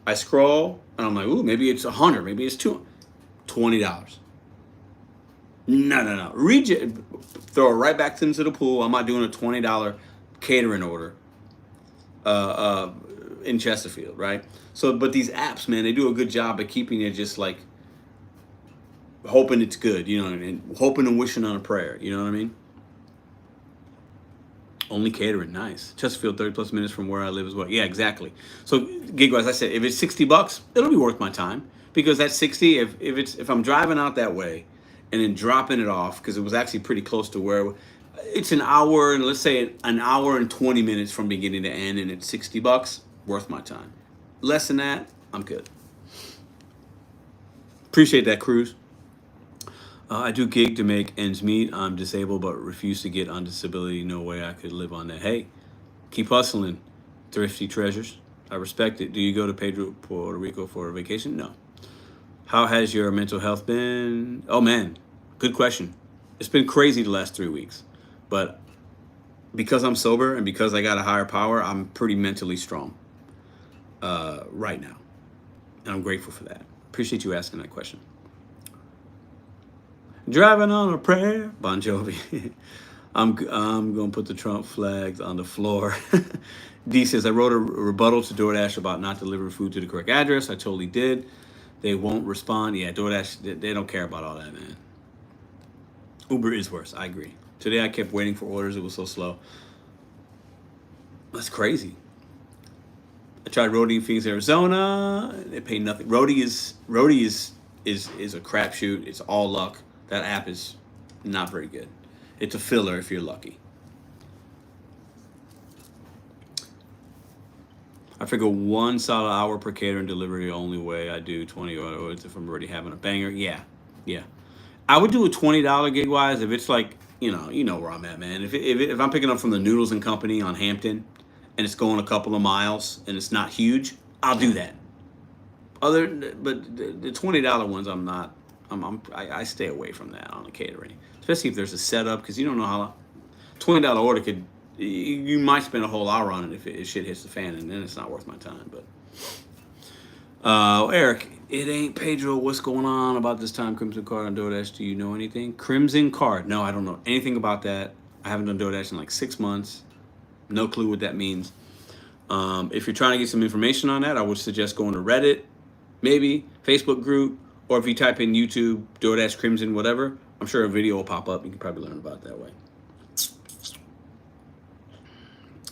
I scroll and I'm like, ooh, maybe it's 100, maybe it's $20. No. Throw it right back into the pool. I'm not doing a $20 catering order in Chesterfield, right? So, but these apps, man, they do a good job of keeping it just like hoping it's good, you know what I mean? Hoping and wishing on a prayer, you know what I mean? Only catering, nice. Chesterfield, 30 plus minutes from where I live as well. Yeah, exactly. So gig-wise, I said, if it's $60, it'll be worth my time, because that's 60. If I'm driving out that way and then dropping it off, because it was actually pretty close to where it's an hour, and let's say an hour and 20 minutes from beginning to end, and it's $60, worth my time. Less than that, I'm good. Appreciate that, Cruz. I do gig to make ends meet. I'm disabled but refuse to get on disability. No way I could live on that. Hey, keep hustling, thrifty treasures. I respect it. Do you go to Pedro, Puerto Rico for a vacation? No. How has your mental health been? Oh man, good question. It's been crazy the last 3 weeks, but because I'm sober and because I got a higher power, I'm pretty mentally strong. right now. And I'm grateful for that. Appreciate you asking that question. Driving on a prayer, Bon Jovi. I'm gonna put the Trump flags on the floor. D says I wrote a rebuttal to DoorDash about not delivering food to the correct address. I totally did. They won't respond. Yeah, DoorDash, they don't care about all that, man. Uber is worse. I agree. Today I kept waiting for orders. It was so slow. That's crazy. I tried Roadie in Phoenix, Arizona. They pay nothing. Roadie is a crapshoot. It's all luck. That app is not very good. It's a filler if you're lucky. I figure one solid hour per catering delivery the only way I do 20 orders if I'm already having a banger. Yeah, yeah. I would do a $20 gig wise if it's like you know where I'm at, man. If I'm picking up from the Noodles and Company on Hampton, and it's going a couple of miles and it's not huge, I'll do that. But the $20 ones, I'm not. I stay away from that on the catering, especially if there's a setup because you don't know how $20 order could. You might spend a whole hour on it if shit hits the fan, and then it's not worth my time. But Eric, it ain't Pedro. What's going on about this time? Crimson Card on DoorDash. Do you know anything? Crimson Card? No, I don't know anything about that. I haven't done DoorDash in like 6 months. No clue what that means. If you're trying to get some information on that, I would suggest going to Reddit, maybe Facebook group, or if you type in YouTube, DoorDash Crimson, whatever, I'm sure a video will pop up. You can probably learn about it that way.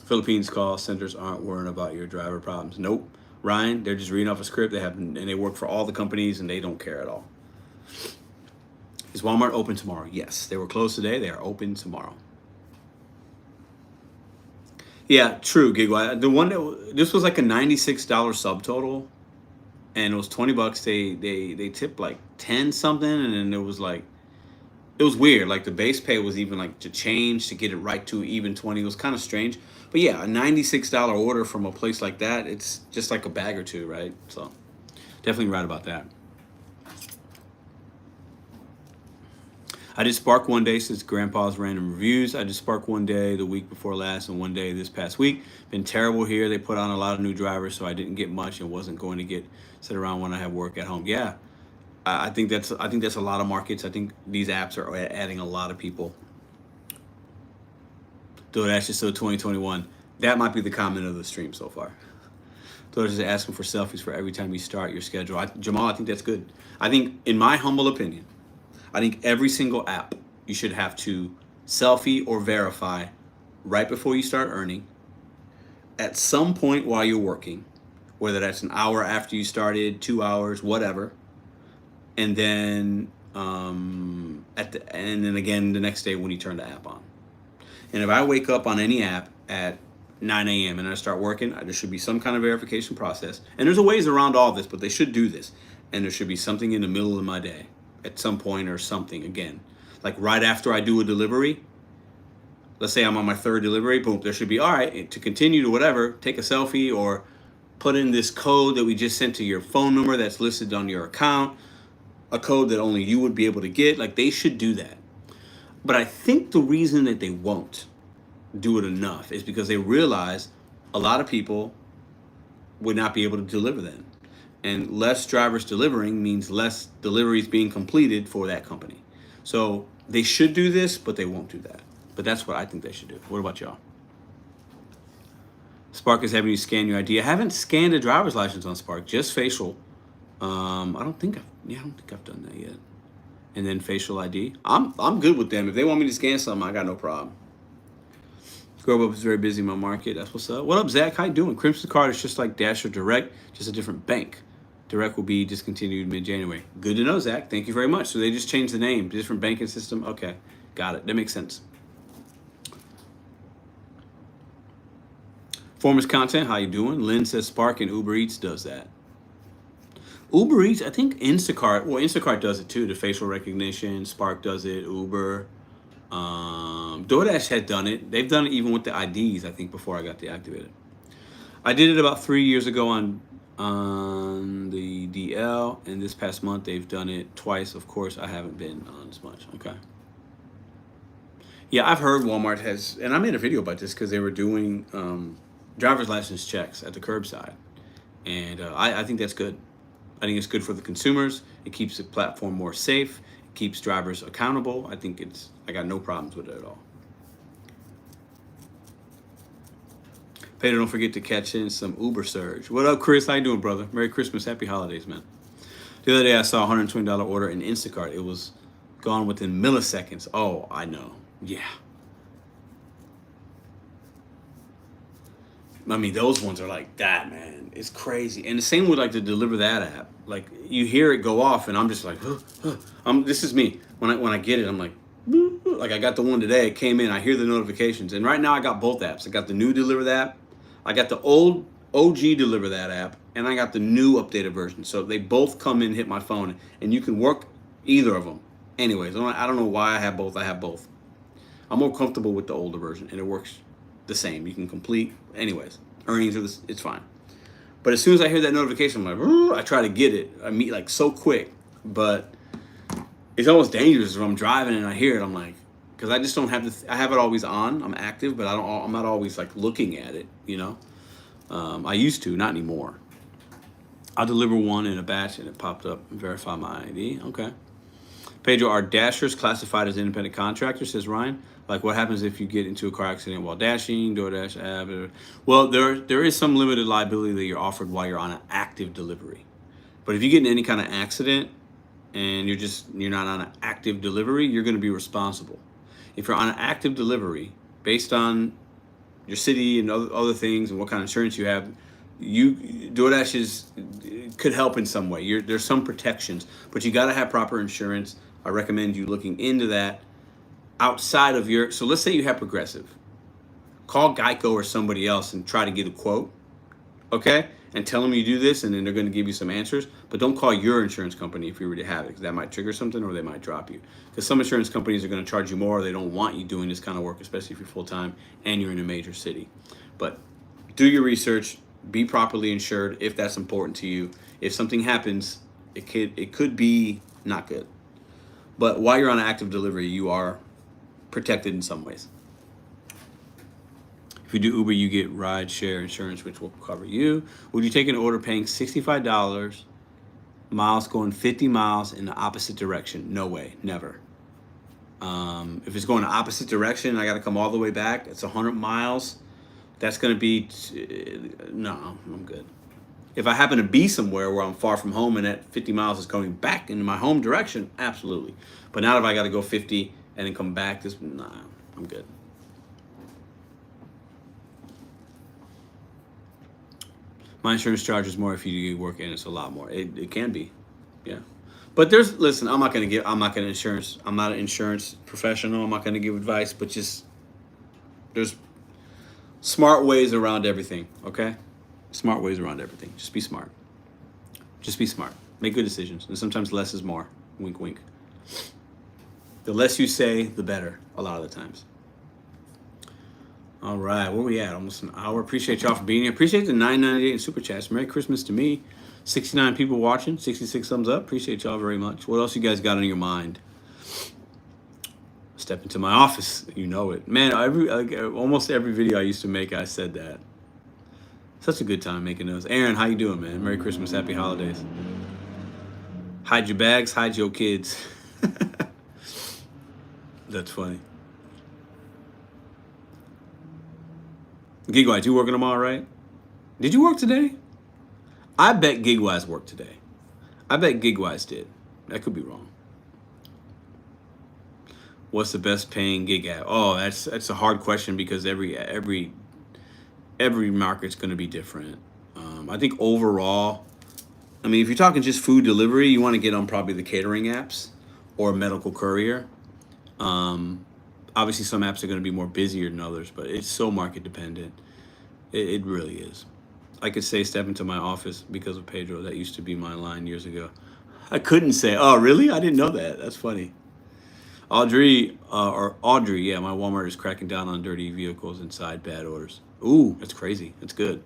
Philippines call centers aren't worrying about your driver problems. Nope. Ryan, they're just reading off a script. And they work for all the companies and they don't care at all. Is Walmart open tomorrow? Yes. They were closed today. They are open tomorrow. Yeah, true, Gigwise. The one this was like a $96 subtotal, and it was $20. They tipped like 10 something, and then it was weird. Like the base pay was even like to change to get it right to even 20. It was kind of strange. But yeah, a $96 order from a place like that, it's just like a bag or two, right? So definitely right about that. I did Spark one day since Grandpa's random reviews. I did Spark one day the week before last and one day this past week. Been terrible here. They put on a lot of new drivers, so I didn't get much and wasn't going to sit around when I have work at home. Yeah, I think that's a lot of markets. I think these apps are adding a lot of people. DoorDash is still 2021. That might be the comment of the stream so far. DoorDash is asking for selfies for every time you start your schedule. Jamal, I think that's good. I think, in my humble opinion, I think every single app you should have to selfie or verify right before you start earning, at some point while you're working, whether that's an hour after you started, 2 hours, whatever, and then and then again the next day when you turn the app on. And if I wake up on any app at 9 a.m. and I start working, there should be some kind of verification process. And there's a ways around all this, but they should do this. And there should be something in the middle of my day at some point or something again. Like right after I do a delivery, let's say I'm on my third delivery, boom, there should be, all right, to continue to whatever, take a selfie or put in this code that we just sent to your phone number that's listed on your account, a code that only you would be able to get. Like they should do that. But I think the reason that they won't do it enough is because they realize a lot of people would not be able to deliver then. And less drivers delivering means less deliveries being completed for that company. So they should do this, but they won't do that. But that's what I think they should do. What about y'all? Spark is having you scan your ID. I haven't scanned a driver's license on Spark, just facial. I don't think I've done that yet. And then facial ID. I'm good with them. If they want me to scan something, I got no problem. Grow Up is very busy in my market. That's what's up. What up, Zach? How you doing? Crimson Card is just like Dash or Direct, just a different bank. Direct will be discontinued mid-January. Good to know, Zach. Thank you very much. So they just changed the name, different banking system. Okay, got it. That makes sense. Formers Content, how you doing? Lynn says Spark and Uber Eats does that. Uber Eats, I think Instacart does it too, the facial recognition. Spark does it, Uber. DoorDash had done it. They've done it even with the IDs, I think, before I got deactivated. I did it about 3 years ago on the DL, and this past month they've done it twice. Of course, I haven't been on as much. Okay. Yeah, I've heard Walmart has, and I made a video about this because they were doing driver's license checks at the curbside. And I think that's good. I think it's good for the consumers. It keeps the platform more safe. It keeps drivers accountable. I got no problems with it at all. Pedro, don't forget to catch in some Uber surge. What up, Chris? How you doing, brother? Merry Christmas. Happy holidays, man. The other day I saw a $120 order in Instacart. It was gone within milliseconds. Oh, I know. Yeah. I mean, those ones are like that, man. It's crazy. And the same with like the Deliver That app. Like you hear it go off, and I'm just like, this is me. When I get it, I'm like I got the one today. It came in. I hear the notifications, and right now I got both apps. I got the new Deliver That. I got the old OG Deliver That app, and I got the new updated version. So they both come in, hit my phone, and you can work either of them. Anyways, I don't know why I have both. I have both. I'm more comfortable with the older version, and it works the same. You can complete. Anyways, earnings are this. It's fine. But as soon as I hear that notification, I'm like, I try to get it. I meet like so quick, but it's almost dangerous if I'm driving and I hear it. I'm like, because I just don't have I have it always on. I'm active, but I'm not always like looking at it. You know, I used to, not anymore. I'll deliver one in a batch, and it popped up. Verify my ID. Okay. Pedro, are dashers classified as independent contractors? Says Ryan. Like, what happens if you get into a car accident while dashing? DoorDash app. Well, there is some limited liability that you're offered while you're on an active delivery. But if you get in any kind of accident and you're not on an active delivery, you're going to be responsible. If you're on an active delivery, based on your city and other things and what kind of insurance you have, DoorDash could help in some way. There's some protections, but you got to have proper insurance. I recommend you looking into that outside of so let's say you have Progressive. Call Geico or somebody else and try to get a quote, okay? And tell them you do this, and then they're going to give you some answers. But don't call your insurance company if you already have it, because that might trigger something or they might drop you. Because some insurance companies are going to charge you more, or they don't want you doing this kind of work, especially if you're full-time and you're in a major city. But do your research. Be properly insured if that's important to you. If something happens, it could be not good. But while you're on an active delivery, you are protected in some ways. If you do Uber, you get ride share insurance, which will cover you. Would you take an order paying $65, miles going 50 miles in the opposite direction? No way, never. If it's going the opposite direction, I got to come all the way back. It's 100 miles. That's going to be, no, I'm good. If I happen to be somewhere where I'm far from home and that 50 miles is going back into my home direction, absolutely. But not if I got to go 50 and then come back, nah, I'm good. My insurance charges more if you work in. It's a lot more. It can be, yeah. But listen, I'm not an insurance professional. I'm not going to give advice, but there's smart ways around everything, okay? Smart ways around everything. Just be smart. Just be smart. Make good decisions. And sometimes less is more. Wink, wink. The less you say, the better, a lot of the times. All right, where we at? Almost an hour. Appreciate y'all for being here. Appreciate the $9.98 in Super Chats. Merry Christmas to me. 69 people watching. 66 thumbs up. Appreciate y'all very much. What else you guys got on your mind? Step into my office. You know it. Man, almost every video I used to make, I said that. Such a good time making those. Aaron, how you doing, man? Merry Christmas. Happy holidays. Hide your bags. Hide your kids. That's funny. Gigwise, you working tomorrow, right? Did you work today? I bet Gigwise worked today. I bet Gigwise did. That could be wrong. What's the best paying gig app? Oh, that's a hard question because every market's going to be different. I think overall, I mean, if you're talking just food delivery, you want to get on probably the catering apps or medical courier. Obviously, some apps are going to be more busier than others, but it's so market dependent. It really is. I could say step into my office because of Pedro. That used to be my line years ago. I couldn't say, oh, really? I didn't know that. That's funny. Audrey, yeah, my Walmart is cracking down on dirty vehicles inside bad orders. Ooh, that's crazy. That's good.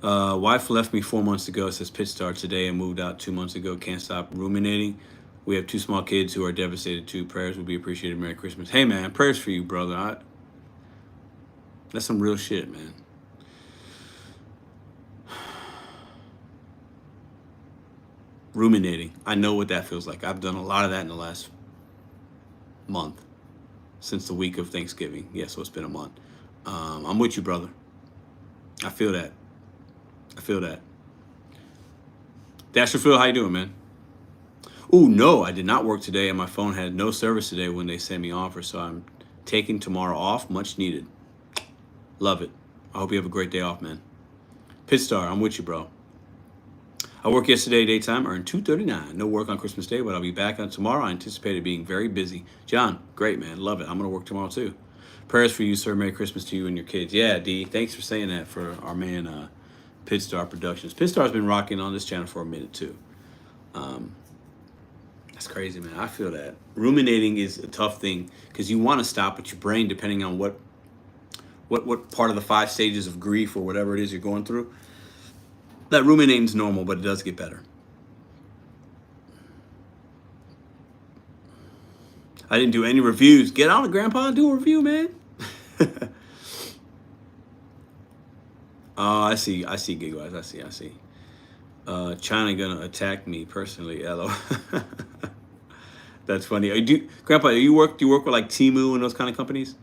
Wife left me 4 months ago. It says pit start today and moved out 2 months ago. Can't stop ruminating. We have 2 small kids who are devastated too. Prayers would be appreciated. Merry Christmas. Hey, man, prayers for you, brother. That's some real shit, man. Ruminating. I know what that feels like. I've done a lot of that in the last month, since the week of Thanksgiving. Yeah, so it's been a month. I'm with you, brother. I feel that. I feel that. Dasher Phil, how you doing, man? Ooh, no, I did not work today, and my phone had no service today when they sent me off, so I'm taking tomorrow off. Much needed. Love it. I hope you have a great day off, man. Pitstar, I'm with you, bro. I worked yesterday daytime, earned $239. No work on Christmas Day, but I'll be back on tomorrow. I anticipate it being very busy. John, great, man. Love it. I'm going to work tomorrow, too. Prayers for you, sir. Merry Christmas to you and your kids. Yeah, D, thanks for saying that for our man, Pitstar Productions. Pitstar's been rocking on this channel for a minute, too. That's crazy, man. I feel that. Ruminating is a tough thing because you want to stop, but your brain, depending on what part of the 5 stages of grief or whatever it is you're going through, that ruminating is normal, but it does get better. I didn't do any reviews. Get on it, Grandpa, and do a review, man. Oh, I see, Gig Wise. I see. China gonna attack me personally, LO. That's funny. Grandpa, do you work with like Temu and those kind of companies?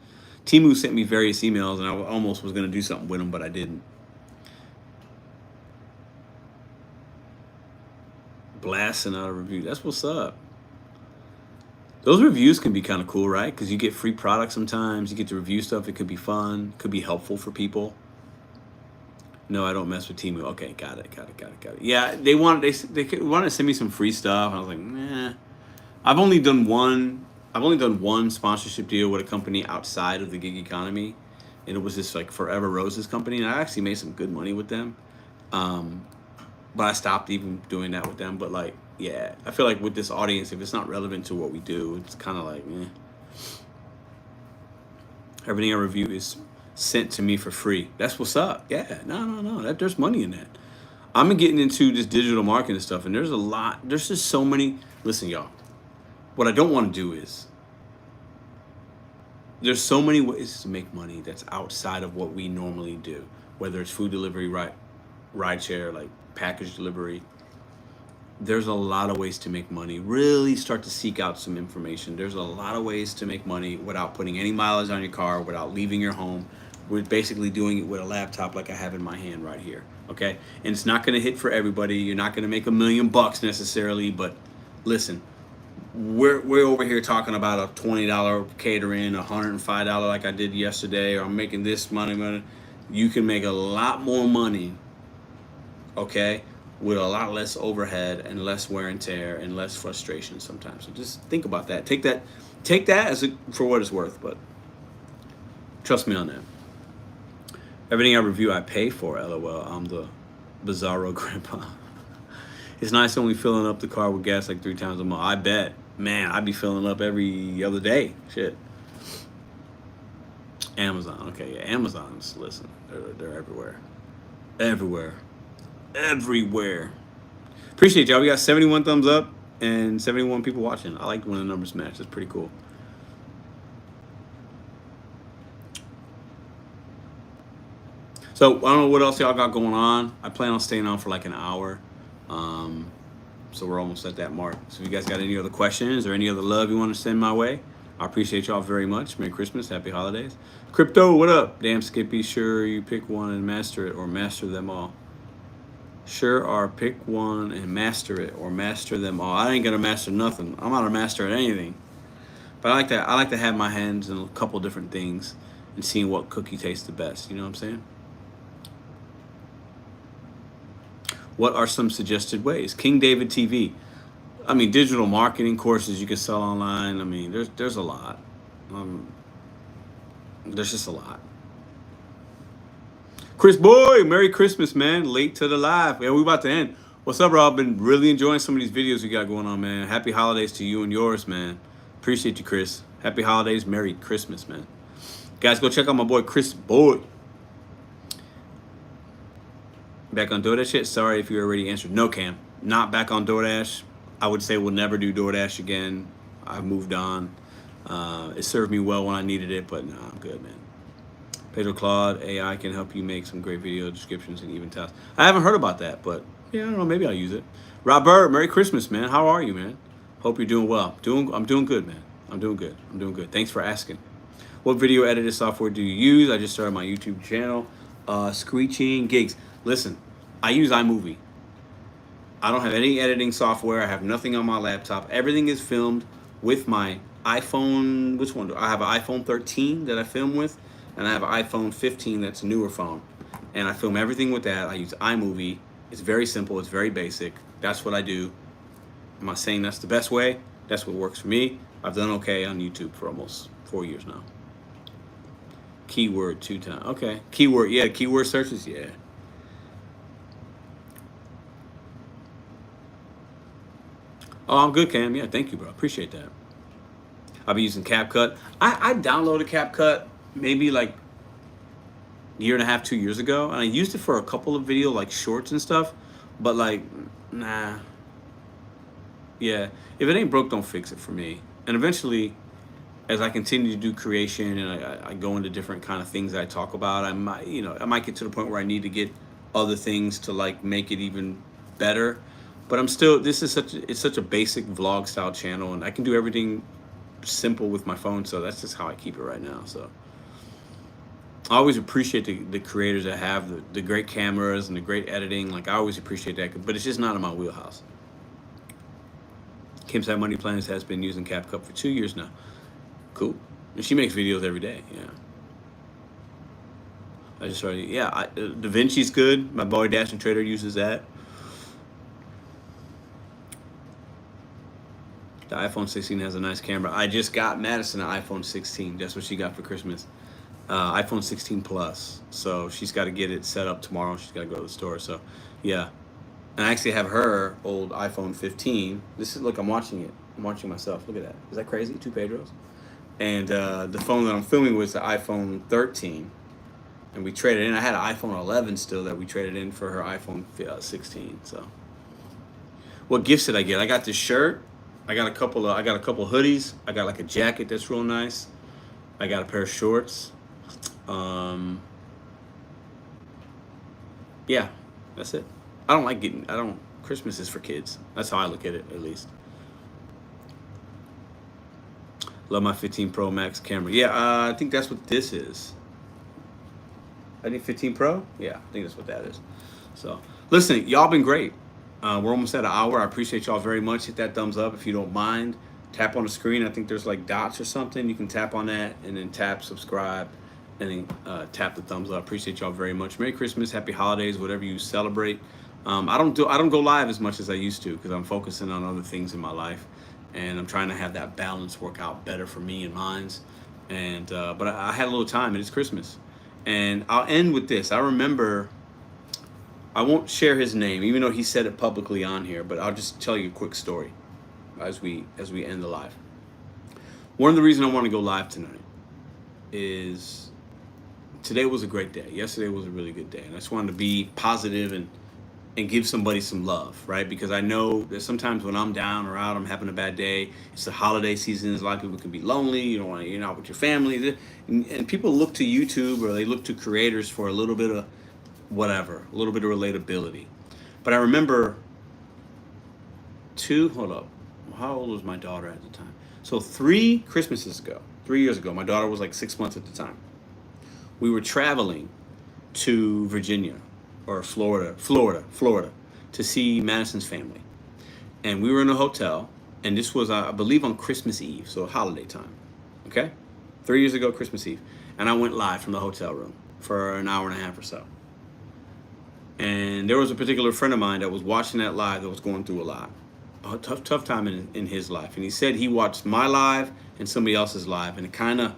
Temu sent me various emails, and I almost was gonna do something with them, but I didn't. Blasting out a review. That's what's up. Those reviews can be kind of cool, right? Because you get free products sometimes. You get to review stuff. It could be fun. Could be helpful for people. No, I don't mess with Temu. Okay, got it. Yeah, they wanted to send me some free stuff, and I was like, nah. I've only done one sponsorship deal with a company outside of the gig economy, and it was this like Forever Roses company, and I actually made some good money with them. But I stopped even doing that with them. But like, yeah, I feel like with this audience, if it's not relevant to what we do, it's kind of like, eh. Everything I review is sent to me for free. That's what's up. Yeah, no. There's money in that. I'm getting into this digital marketing stuff, and there's just so many. Listen, y'all, what I don't want to do is, there's so many ways to make money that's outside of what we normally do, whether it's food delivery, ride share, like package delivery. There's a lot of ways to make money. Really start to seek out some information. There's a lot of ways to make money without putting any mileage on your car, without leaving your home. We're basically doing it with a laptop like I have in my hand right here, okay? And it's not gonna hit for everybody. You're not gonna make $1 million necessarily, but listen, we're over here talking about a $20 catering, $105 like I did yesterday, or I'm making this money. You can make a lot more money, okay, with a lot less overhead and less wear and tear and less frustration sometimes. So just think about that. Take that as for what it's worth, but trust me on that. Everything I review, I pay for, LOL. I'm the bizarro grandpa. It's nice only filling up the car with gas like 3 times a month. I bet. Man, I'd be filling up every other day. Shit. Amazon. Okay, yeah, Amazon's, listen, they're everywhere. Everywhere. Appreciate y'all. We got 71 thumbs up and 71 people watching. I like when the numbers match. That's pretty cool. So I don't know what else y'all got going on. I plan on staying on for like an hour. So we're almost at that mark. So if you guys got any other questions or any other love you want to send my way, I appreciate y'all very much. Merry Christmas. Happy holidays. Crypto, what up? Damn Skippy, sure you pick one and master it or master them all. Sure are pick one and master it or master them all. I ain't gonna master nothing. I'm not a master at anything. But I like to have my hands in a couple different things and seeing what cookie tastes the best. You know what I'm saying? What are some suggested ways? King David TV. I mean, digital marketing courses you can sell online. I mean, there's a lot. There's just a lot. Chris Boy, Merry Christmas, man. Late to the live. Yeah, we about to end. What's up, bro? I've been really enjoying some of these videos we got going on, man. Happy holidays to you and yours, man. Appreciate you, Chris. Happy holidays. Merry Christmas, man. Guys, go check out my boy, Chris Boy. Back on DoorDash yet? Sorry if you already answered. No, Cam. Not back on DoorDash. I would say we'll never do DoorDash again. I've moved on. It served me well when I needed it, but no, I'm good, man. Pedro Claude, AI can help you make some great video descriptions and even tasks. I haven't heard about that, but Yeah, I don't know. Maybe I'll use it. Robert, Merry Christmas, man. How are you, man? Hope you're doing well. I'm doing good, man. I'm doing good. I'm doing good. Thanks for asking. What video editing software do you use? I just started my YouTube channel. Screeching gigs. Listen, I use iMovie. I don't have any editing software. I have nothing on my laptop. Everything is filmed with my iPhone. Which one do I have? An iPhone 13 that I film with, and I have an iPhone 15 that's a newer phone, and I film everything with that. I use iMovie. It's very simple. It's very basic. That's what I do. I'm not saying that's the best way. That's what works for me. I've done okay on YouTube for almost 4 years now. Keyword 2 times. Okay. Keyword. Yeah. Keyword searches. Yeah. Oh, I'm good, Cam. Yeah, thank you, bro. Appreciate that. I'll be using CapCut. I downloaded CapCut maybe like a year and a half, 2 years ago, and I used it for a couple of video like shorts and stuff. But like, nah. Yeah, if it ain't broke, don't fix it for me. And eventually, as I continue to do creation and I go into different kind of things that I talk about, I might get to the point where I need to get other things to like make it even better. But I'm still, it's such a basic vlog style channel, and I can do everything simple with my phone, so that's just how I keep it right now. So I always appreciate the creators that have the great cameras and the great editing. Like, I always appreciate that, but it's just not in my wheelhouse. Kim's Had Money Plans has been using CapCut for 2 years now. Cool. And she makes videos every day. Yeah. I just started. Yeah, DaVinci's good. My boy Dash and Trader uses that. The iPhone 16 has a nice camera. I just got Madison an iPhone 16. That's what she got for Christmas. iPhone 16 Plus. So she's got to get it set up tomorrow. She's got to go to the store. So, yeah. And I actually have her old iPhone 15. Look, I'm watching it. I'm watching myself. Look at that. Is that crazy? 2 Pedros. And the phone that I'm filming with is the iPhone 13. And we traded in. I had an iPhone 11 still that we traded in for her iPhone 16. So, what gifts did I get? I got this shirt. I got a couple hoodies. I got like a jacket that's real nice. I got a pair of shorts. Yeah, that's it. Christmas is for kids. That's how I look at it, at least. Love my 15 Pro Max camera. Yeah, I think that's what this is. I think 15 Pro? Yeah, I think that's what that is. So, listen, y'all been great. We're almost at an hour. I appreciate y'all very much. Hit that thumbs up if you don't mind. Tap on the screen. I think there's like dots or something. You can tap on that and then tap subscribe and then tap the thumbs up. Appreciate y'all very much. Merry Christmas, Happy Holidays, whatever you celebrate. I don't go live as much as I used to because I'm focusing on other things in my life, and I'm trying to have that balance work out better for me and mine's. And but I had a little time, and it's Christmas. And I'll end with this. I remember. I won't share his name, even though he said it publicly on here, but I'll just tell you a quick story as we end the live. One of the reasons I want to go live tonight is today was a great day. Yesterday was a really good day. And I just wanted to be positive and give somebody some love, right? Because I know that sometimes when I'm down or out, I'm having a bad day. It's the holiday season. A lot of people can be lonely. You're not with your family. And people look to YouTube or they look to creators for a little bit of whatever, a little bit of relatability. But I remember hold up, how old was my daughter at the time? So 3 Christmases ago, 3 years ago, my daughter was like 6 months at the time. We were traveling to Virginia or Florida to see Madison's family. And we were in a hotel, and this was, I believe, on Christmas Eve, so holiday time, okay? 3 years ago, Christmas Eve. And I went live from the hotel room for an hour and a half or so. And there was a particular friend of mine that was watching that live that was going through a tough time in his life. And he said he watched my live and somebody else's live, and it kind of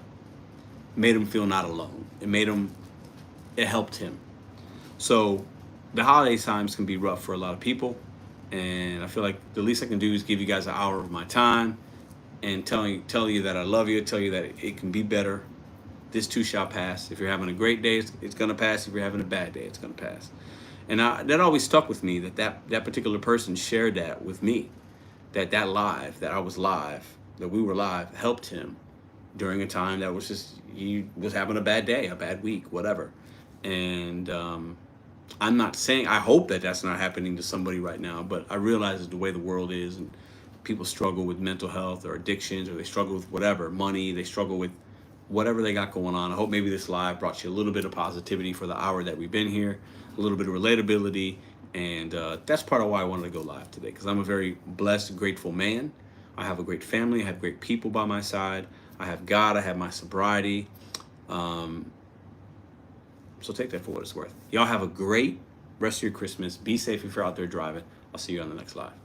made him feel not alone. It helped him. So the holiday times can be rough for a lot of people. And I feel like the least I can do is give you guys an hour of my time and tell you that I love you, tell you that it can be better. This too shall pass. If you're having a great day, it's going to pass. If you're having a bad day, it's going to pass. And that always stuck with me, that particular person shared that with me, that live, that I was live, that we were live, helped him during a time that was just, he was having a bad day, a bad week, whatever. And I'm not saying, I hope that that's not happening to somebody right now, but I realize it's the way the world is, and people struggle with mental health or addictions, or they struggle with whatever, money, they struggle with whatever they got going on. I hope maybe this live brought you a little bit of positivity for the hour that we've been here, a little bit of relatability, and that's part of why I wanted to go live today, because I'm a very blessed, grateful man. I have a great family, I have great people by my side, I have God, I have my sobriety. Um, so take that for what it's worth. Y'all have a great rest of your Christmas. Be safe if you're out there driving. I'll see you on the next live.